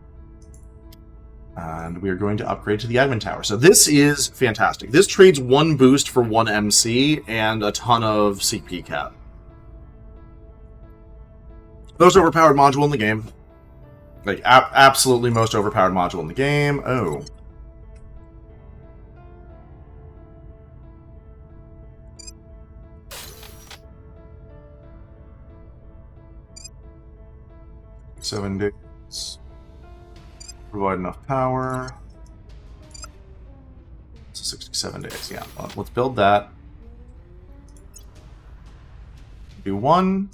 S1: And we are going to upgrade to the admin tower. So this is fantastic. This trades 1 boost for 1 MC and a ton of CP cap. Most overpowered module in the game. Like, absolutely most overpowered module in the game. Oh. Seven days. Provide enough power. So 67 days, yeah. Well, let's build that. Do 1.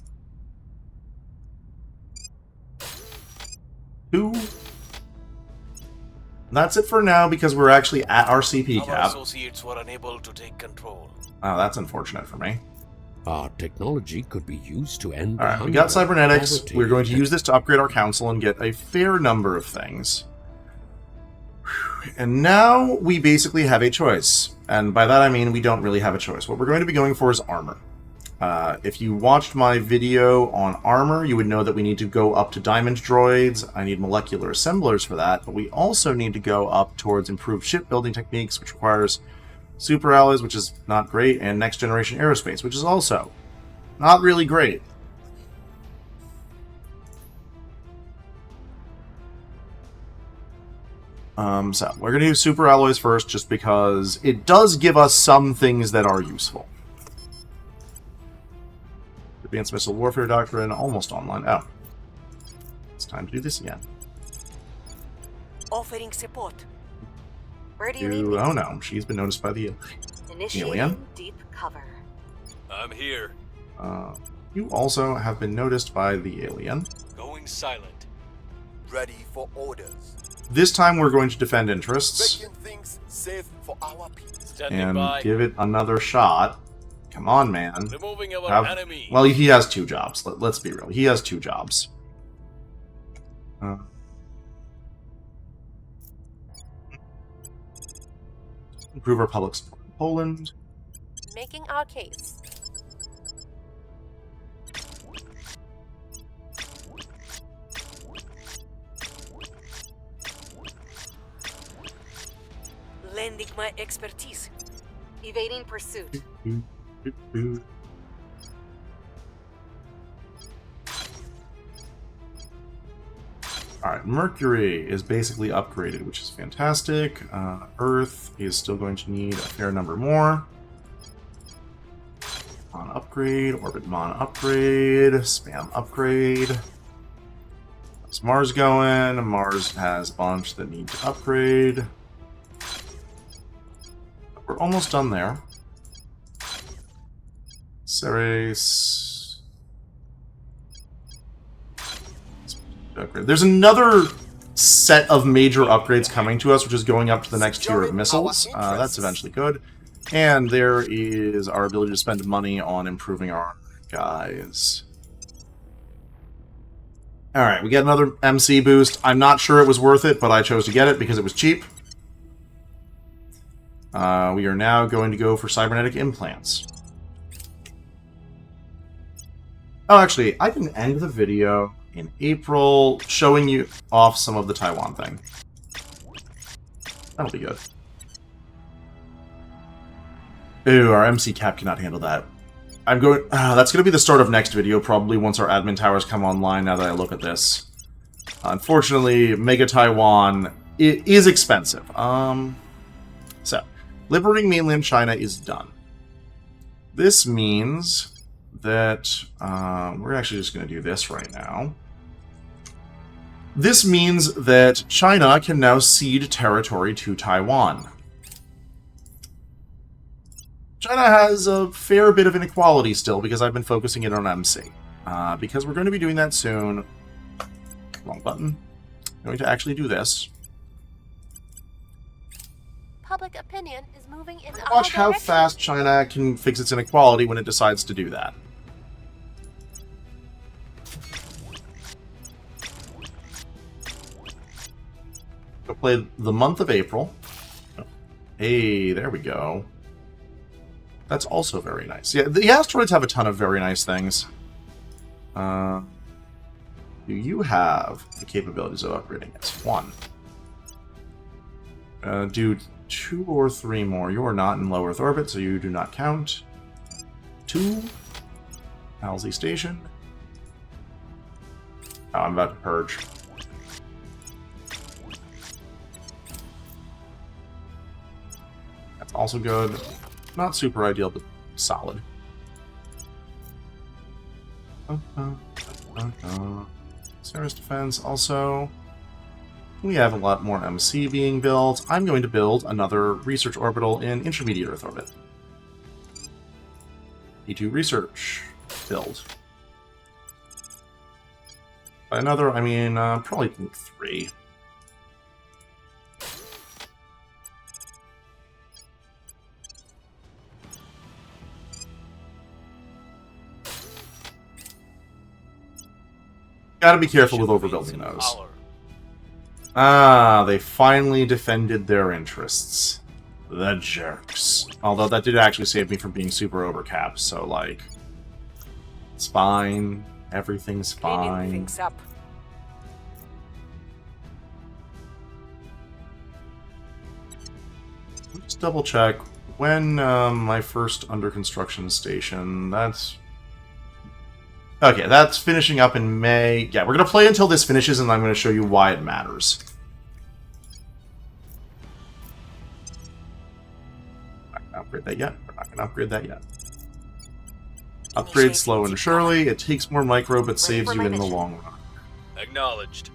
S1: 2. That's it for now because we're actually at our CP
S3: Our
S1: cap.
S3: associates were unable to take control.
S1: Oh, that's unfortunate for me.
S6: Our technology could be used to end.
S1: Alright, we got Cybernetics. We're going to use this to upgrade our council and get a fair number of things. And now we basically have a choice. And by that I mean we don't really have a choice. What we're going to be going for is armor. If you watched my video on armor, you would know that we need to go up to diamond droids. I need molecular assemblers for that, but we also need to go up towards improved shipbuilding techniques, which requires super alloys, which is not great, and next generation aerospace, which is also not really great. So we're going to do super alloys first, just because it does give us some things that are useful. Advanced Missile Warfare Doctrine, almost online. Oh. It's time to do this again.
S4: Offering support. Where do you need me?
S1: Oh no, she's been noticed by the
S4: Initiating
S1: alien.
S4: deep cover.
S2: I'm here.
S1: You also have been noticed by the alien.
S2: Going silent.
S3: Ready for orders.
S1: This time we're going to defend interests
S3: Making things safe for our people.
S2: Standing
S1: and
S2: by.
S1: give it another shot. Come on, man.
S2: Removing our
S1: Have-
S2: enemy.
S1: Well, he has 2 jobs. Let's be real. He has 2 jobs. Improve our public support in Poland.
S5: Making our case.
S4: Lending my expertise. Evading pursuit.
S1: Alright, Mercury is basically upgraded, which is fantastic. Earth is still going to need a fair number more. Mon upgrade, Orbit Mon upgrade, Spam upgrade. How's Mars going? Mars has a bunch that need to upgrade. we're almost done there. Ceres. There's another set of major upgrades coming to us, which is going up to the next tier of missiles. That's eventually good. And there is our ability to spend money on improving our guys. Alright, we get another MC boost. I'm not sure it was worth it, but I chose to get it because it was cheap. We are now going to go for cybernetic implants. Oh, actually, I can end the video in April showing you off some of the Taiwan thing. That'll be good. Ooh, our MC cap cannot handle that. I'm going. That's going to be the start of next video, probably once our admin towers come online. Now that I look at this, unfortunately, Mega Taiwan is expensive. So liberating mainland China is done. This means that we're actually just going to do this right now. This means that China can now cede territory to Taiwan. China has a fair bit of inequality still because I've been focusing it on MC. Because we're going to be doing that soon. Wrong button. I'm going to actually do this.
S5: Public opinion is moving in all
S1: Watch how
S5: directions.
S1: fast China can fix its inequality when it decides to do that. We'll play the month of April. Hey, there we go. That's also very nice. Yeah, the asteroids have a ton of very nice things. Do you have the capabilities of upgrading it? 1. Do 2 or 3 more. You are not in low Earth orbit, so you do not count. 2. Halsey Station. Oh, I'm about to purge. That's also good. Not super ideal, but solid. Service defense also. We have a lot more MC being built. I'm going to build another research orbital in intermediate Earth orbit. E2 research build. By another, I mean probably 3. Gotta be careful with overbuilding those. Ah, they finally defended their interests. The jerks. Although that did actually save me from being super overcapped, so like... It's fine. Everything's
S4: Cleaning
S1: fine.
S4: things up.
S1: Just double check. When my first under construction station, that's... Okay, that's finishing up in May. Yeah, we're going to play until this finishes, and I'm going to show you why it matters. Not going to upgrade that yet. We're not going to upgrade that yet. Upgrade slow and surely. It takes more micro, but saves you in the long run.
S2: Acknowledged.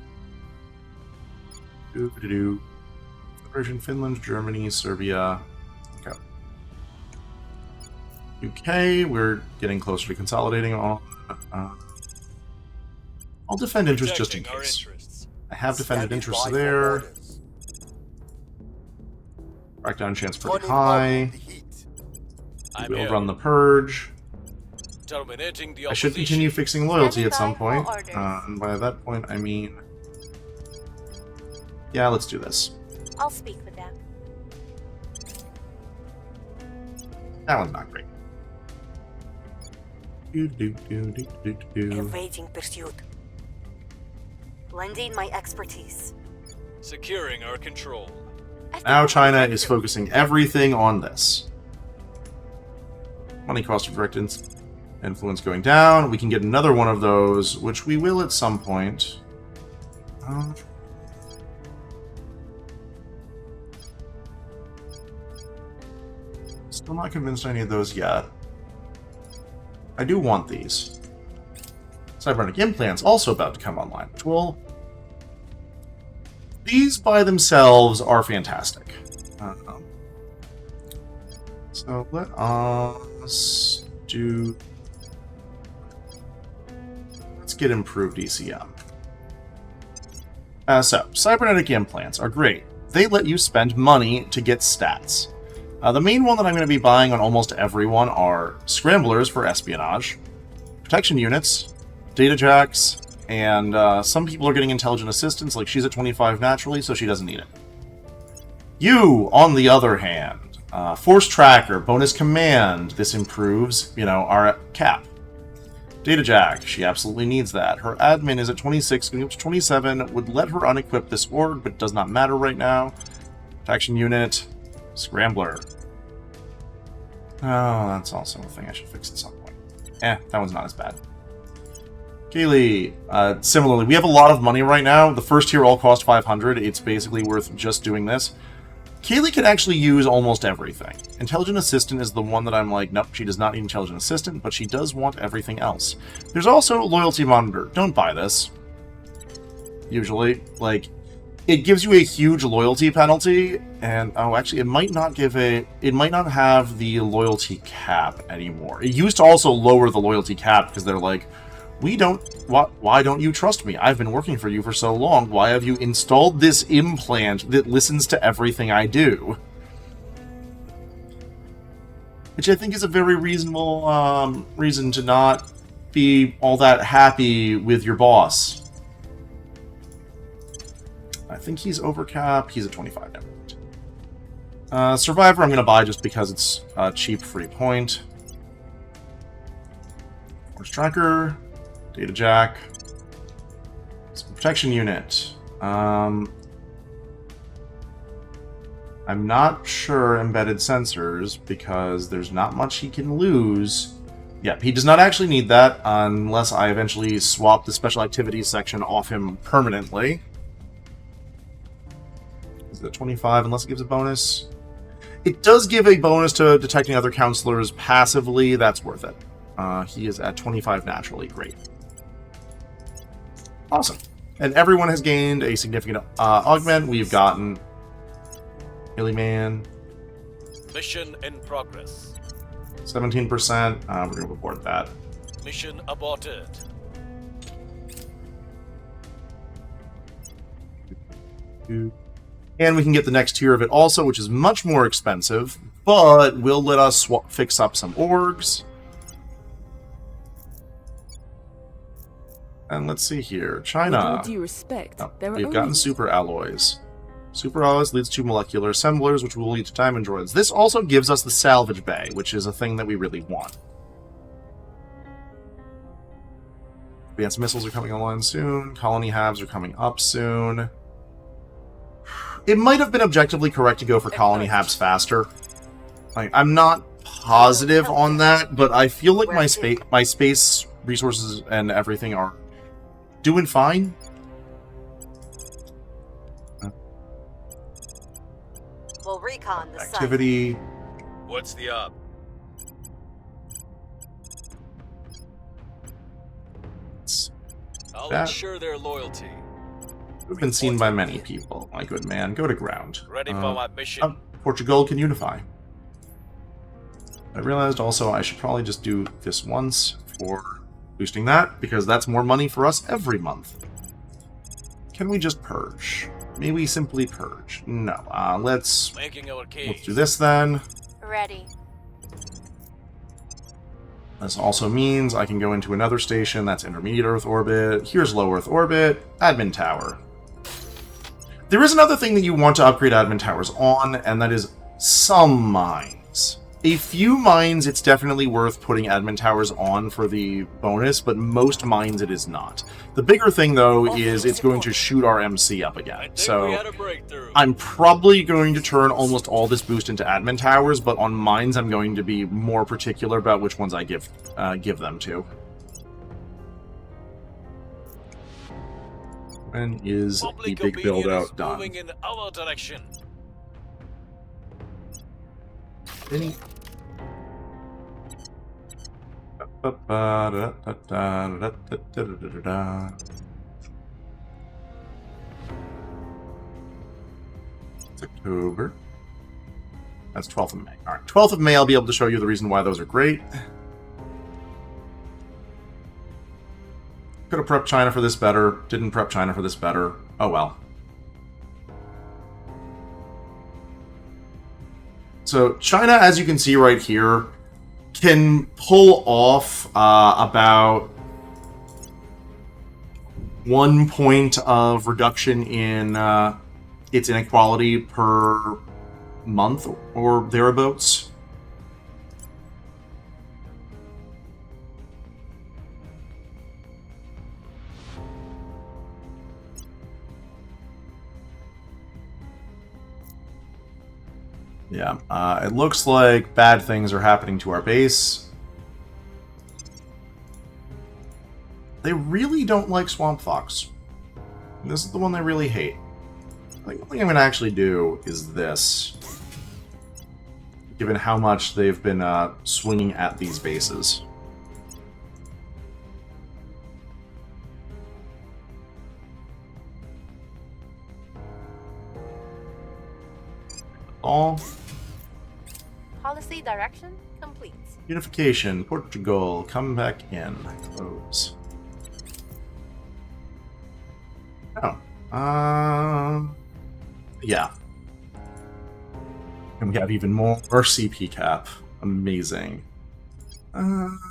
S1: Doo-doo-doo. Federation, Finland, Germany, Serbia. Okay. UK, we're getting closer to consolidating all. I'll defend interest just in
S2: Protecting our
S1: case.
S2: interests.
S1: I have defended
S3: Standing
S1: interests
S3: by for
S1: there.
S3: orders.
S1: Crackdown chance pretty
S3: Running
S1: high.
S3: up the heat.
S2: I'm
S1: We'll
S2: here.
S1: run the purge.
S2: Terminating the
S1: I should
S2: opposition.
S1: continue fixing loyalty at some
S5: Standing
S1: point.
S5: by for orders.
S1: And by that point, I mean... Yeah, let's do this.
S5: I'll speak with them.
S1: That one's not great.
S4: Evading pursuit. Lending my expertise.
S2: Securing our control.
S1: Now China is focusing everything on this. Money cost of direct influence going down. We can get another one of those, which we will at some point. Still not convinced I need those yet. I do want these. Cybernetic implants also about to come online, which will... These by themselves are fantastic. So let us do... Let's get improved ECM. So, cybernetic implants are great. They let you spend money to get stats. The main one that I'm going to be buying on almost everyone are scramblers for espionage, protection units, data jacks, and some people are getting intelligent assistance, like she's at 25 naturally, so she doesn't need it. You, on the other hand, force tracker, bonus command, this improves, you know, our cap. Data jack, she absolutely needs that. Her admin is at 26, going up to 27, would let her unequip this org, but does not matter right now. Protection unit, scrambler. Oh, that's also a thing I should fix at some point. That one's not as bad. Kaylee, similarly, we have a lot of money right now. The first tier all cost 500. It's basically worth just doing this. Kaylee can actually use almost everything. Intelligent Assistant is the one that I'm like, nope, she does not need Intelligent Assistant, but she does want everything else. There's also Loyalty Monitor. Don't buy this. Usually. Like, it gives you a huge loyalty penalty, and, oh, actually, it might not have the loyalty cap anymore. It used to also lower the loyalty cap, because they're like, why don't you trust me? I've been working for you for so long. Why have you installed this implant that listens to everything I do? Which I think is a very reasonable reason to not be all that happy with your boss. I think he's over cap. He's at 25 now. Survivor I'm going to buy just because it's a cheap free point. Force tracker. Data jack. Some protection unit. I'm not sure embedded sensors because there's not much he can lose. Yeah, he does not actually need that unless I eventually swap the special activities section off him permanently. Is it 25 unless it gives a bonus? It does give a bonus to detecting other counselors passively. That's worth it. He is at 25 naturally. Great. Awesome. And everyone has gained a significant augment. We've gotten Hilly Man.
S2: Mission in progress.
S1: 17%. We're going to report that.
S2: Mission aborted.
S1: And we can get the next tier of it also, which is much more expensive, but will let us fix up some orgs. And let's see here. China.
S7: With all due respect,
S1: We've gotten super alloys. Super alloys leads to molecular assemblers, which will lead to diamond droids. This also gives us the salvage bay, which is a thing that we really want. Advanced missiles are coming online soon. Colony halves are coming up soon. It might have been objectively correct to go for colony halves faster. Like, I'm not positive on that, but I feel like my space resources and everything are doing fine.
S4: We'll recon the site.
S1: Activity.
S2: What's the up? I'll ensure their loyalty.
S1: We've been seen by many people, my good man. Go to ground.
S2: Ready for my mission.
S1: Portugal can unify. I realized also I should probably just do this once for boosting that, because that's more money for us every month. Can we just purge? May we simply purge? No. Let's do this then.
S5: Ready.
S1: This also means I can go into another station. That's intermediate Earth orbit. Here's low Earth orbit. Admin tower. There is another thing that you want to upgrade admin towers on, and that is some mines. A few mines, it's definitely worth putting admin towers on for the bonus, but most mines it is not. The bigger thing, though, is it's going to shoot our MC up again. So I'm probably going to turn almost all this boost into admin towers, but on mines I'm going to be more particular about which ones I give them to. When is the big build-out done?
S2: Moving in our direction.
S1: Any... It's October. That's 12th of May. All right, 12th of May, I'll be able to show you the reason why those are great. Could have prepped China for this better. Didn't prep China for this better. Oh well. So China, as you can see right here, can pull off about 1 point of reduction in its inequality per month or thereabouts. Yeah, it looks like bad things are happening to our base. They really don't like Swamp Fox. This is the one they really hate. I think the thing I'm going to actually do is this. Given how much they've been swinging at these bases. All.
S5: Policy direction complete.
S1: Unification, Portugal, come back in. Close. Oh. Yeah. And we have even more CP cap. Amazing.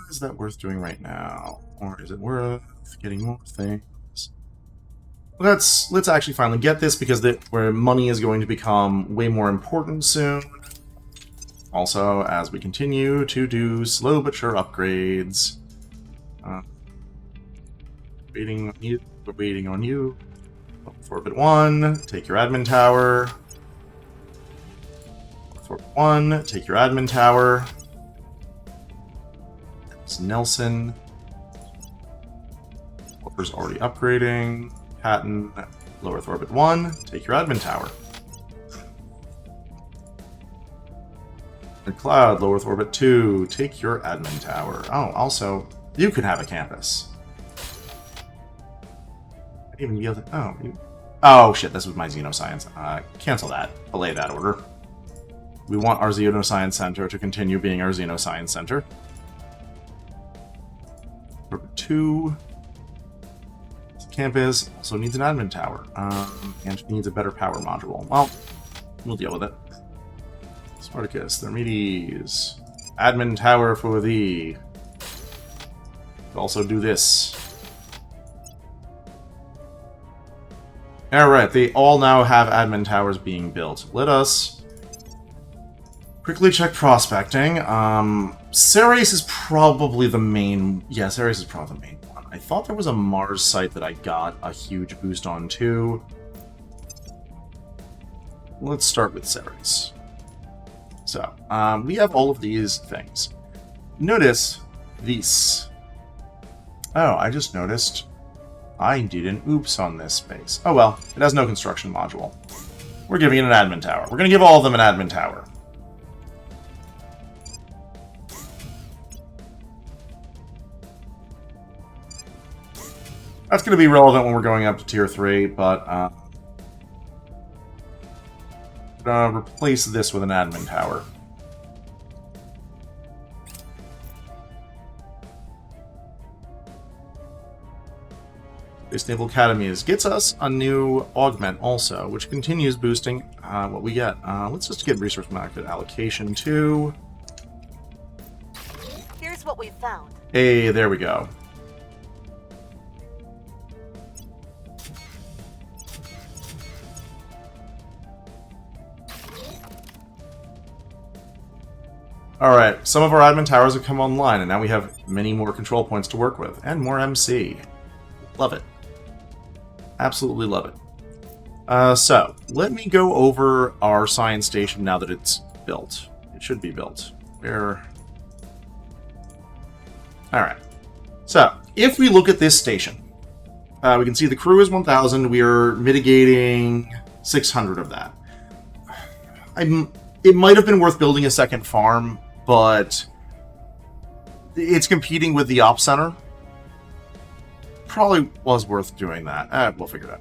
S1: Is that worth doing right now? Or is it worth getting more things? Let's actually finally get this, because where money is going to become way more important soon. Also, as we continue to do slow but sure upgrades. Waiting on you. We're waiting on you. Orbit 1, take your admin tower. Orbit 1, take your admin tower. That's Nelson. Warper's already upgrading. Patton, lower Orbit 1, take your admin tower. And Cloud, lower Orbit 2, take your admin tower. Oh, also, you can have a campus. I didn't even be able to... Oh, shit, this was my Xenoscience. Cancel that. Belay that order. We want our Xenoscience Center to continue being our Xenoscience Center. Orbit 2... Campus also needs an admin tower, and needs a better power module. Well, we'll deal with it. Spartacus, Thermides, admin tower for thee. Also do this. Alright, they all now have admin towers being built. Let us quickly check prospecting. Ceres is probably the main... Yeah, Ceres is probably the main one. I thought there was a Mars site that I got a huge boost on too. Let's start with Ceres. So, we have all of these things. Notice these. Oh, I just noticed I did an oops on this space. Oh well, it has no construction module. We're giving it an admin tower. We're going to give all of them an admin tower. That's going to be relevant when we're going up to Tier 3, but replace this with an admin tower. This Naval Academy gets us a new augment also, which continues boosting what we get. Let's just get resource market allocation too.
S4: Here's what we found.
S1: Hey, there we go. Alright, some of our admin towers have come online, and now we have many more control points to work with, and more MC. Love it. Absolutely love it. So, let me go over our science station now that it's built. It should be built. Alright. So, if we look at this station, we can see the crew is 1,000. We are mitigating 600 of that. It might have been worth building a second farm, but it's competing with the Ops Center. Probably was worth doing that. We'll figure it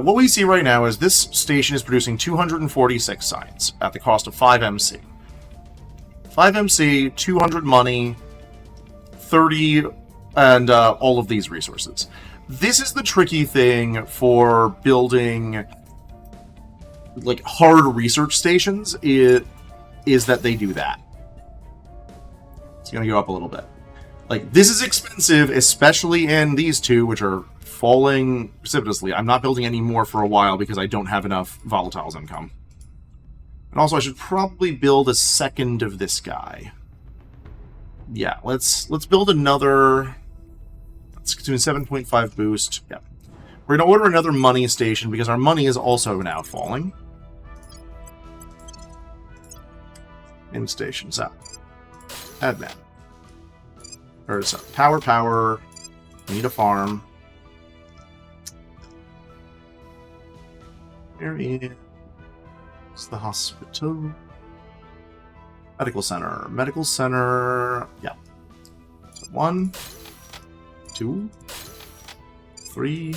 S1: what we see right now is this station is producing 246 science at the cost of 5 MC. 5 MC, 200 money, 30, and all of these resources. This is the tricky thing for building like hard research stations, is that they do that. It's going to go up a little bit. Like, this is expensive, especially in these two, which are falling precipitously. I'm not building any more for a while because I don't have enough volatiles income. And also, I should probably build a second of this guy. Yeah, let's build another. Let's do a 7.5 boost. Yeah, we're gonna order another money station because our money is also now falling. In stations up. Admin. There's power. We need a farm. Where is the hospital? Medical center. Yeah. So 1, 2, 3,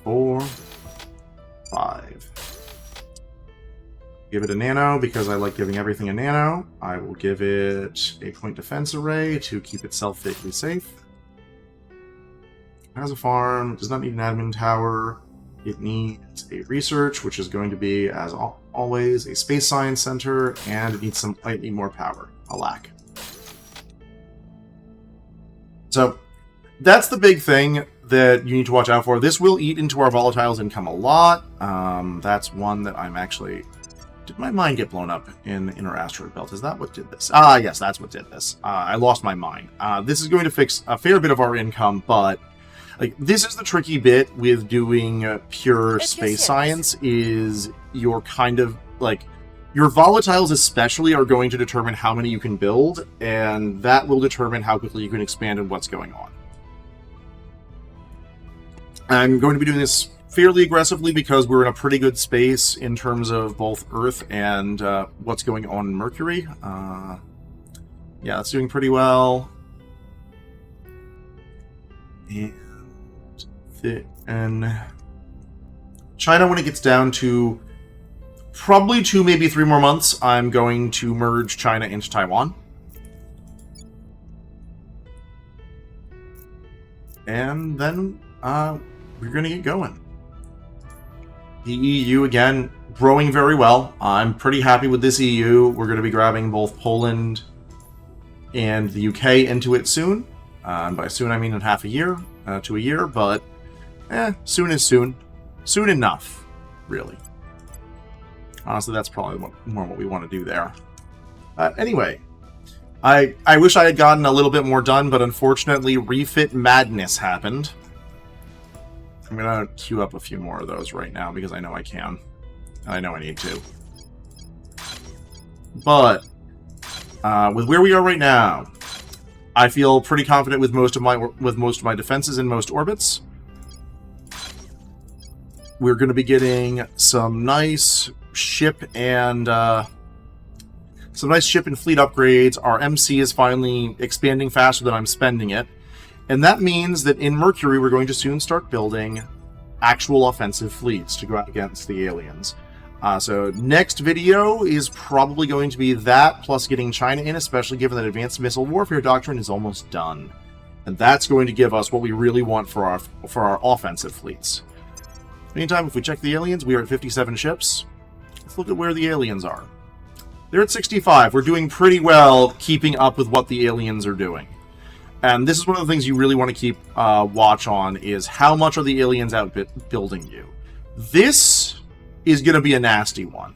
S1: 4, 5. Give it a nano because I like giving everything a nano. I will give it a point defense array to keep itself vaguely safe. It has a farm. It does not need an admin tower. It needs a research, which is going to be, as always, a space science center, and it needs some slightly more power. A lack. So, that's the big thing that you need to watch out for. This will eat into our volatiles income a lot. That's one that I'm actually... Did my mine get blown up in the inner asteroid belt? Is that what did this? Ah, yes, that's what did this. I lost my mine. This is going to fix a fair bit of our income, but... Like, this is the tricky bit with doing pure space science, is you're kind of, like, your volatiles especially are going to determine how many you can build, and that will determine how quickly you can expand and what's going on. I'm going to be doing this fairly aggressively because we're in a pretty good space in terms of both Earth and what's going on in Mercury. Yeah, that's doing pretty well. And China, when it gets down to probably 2, maybe 3 more months, I'm going to merge China into Taiwan. And then we're going to get going. The EU, again, growing very well. I'm pretty happy with this EU. We're going to be grabbing both Poland and the UK into it soon. By soon, I mean in half a year to a year, but soon is soon. Soon enough, really. Honestly, that's probably more what we want to do there. Anyway, I wish I had gotten a little bit more done, but unfortunately, refit madness happened. I'm going to queue up a few more of those right now because I know I can. I know I need to. But, with where we are right now, I feel pretty confident with most of my defenses in most orbits. We're going to be getting some nice ship and fleet upgrades. Our MC is finally expanding faster than I'm spending it, and that means that in Mercury we're going to soon start building actual offensive fleets to go out against the aliens. So next video is probably going to be that, plus getting China in, especially given that Advanced Missile Warfare Doctrine is almost done. And that's going to give us what we really want for our offensive fleets. Meantime, if we check the aliens, we are at 57 ships. Let's look at where the aliens are. They're at 65. We're doing pretty well keeping up with what the aliens are doing. And this is one of the things you really want to keep watch on, is how much are the aliens outbuilding you. This is going to be a nasty one.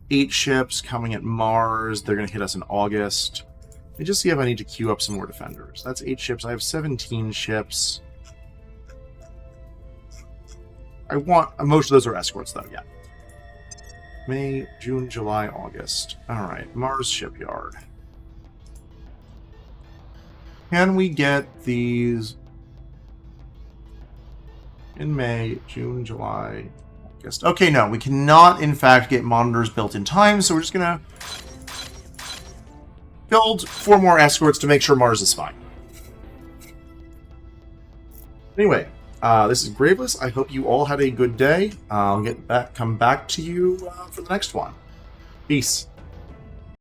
S1: 8 ships coming at Mars. They're going to hit us in August. Let me just see if I need to queue up some more defenders. That's 8 ships. I have 17 ships. I want... most of those are escorts, though, yeah. May, June, July, August. Alright, Mars Shipyard. Can we get these in May, June, July, August? Okay, no, we cannot, in fact, get monitors built in time, so we're just gonna build 4 more escorts to make sure Mars is fine. Anyway, This is Graveless. I hope you all had a good day. I'll come back to you for the next one. Peace.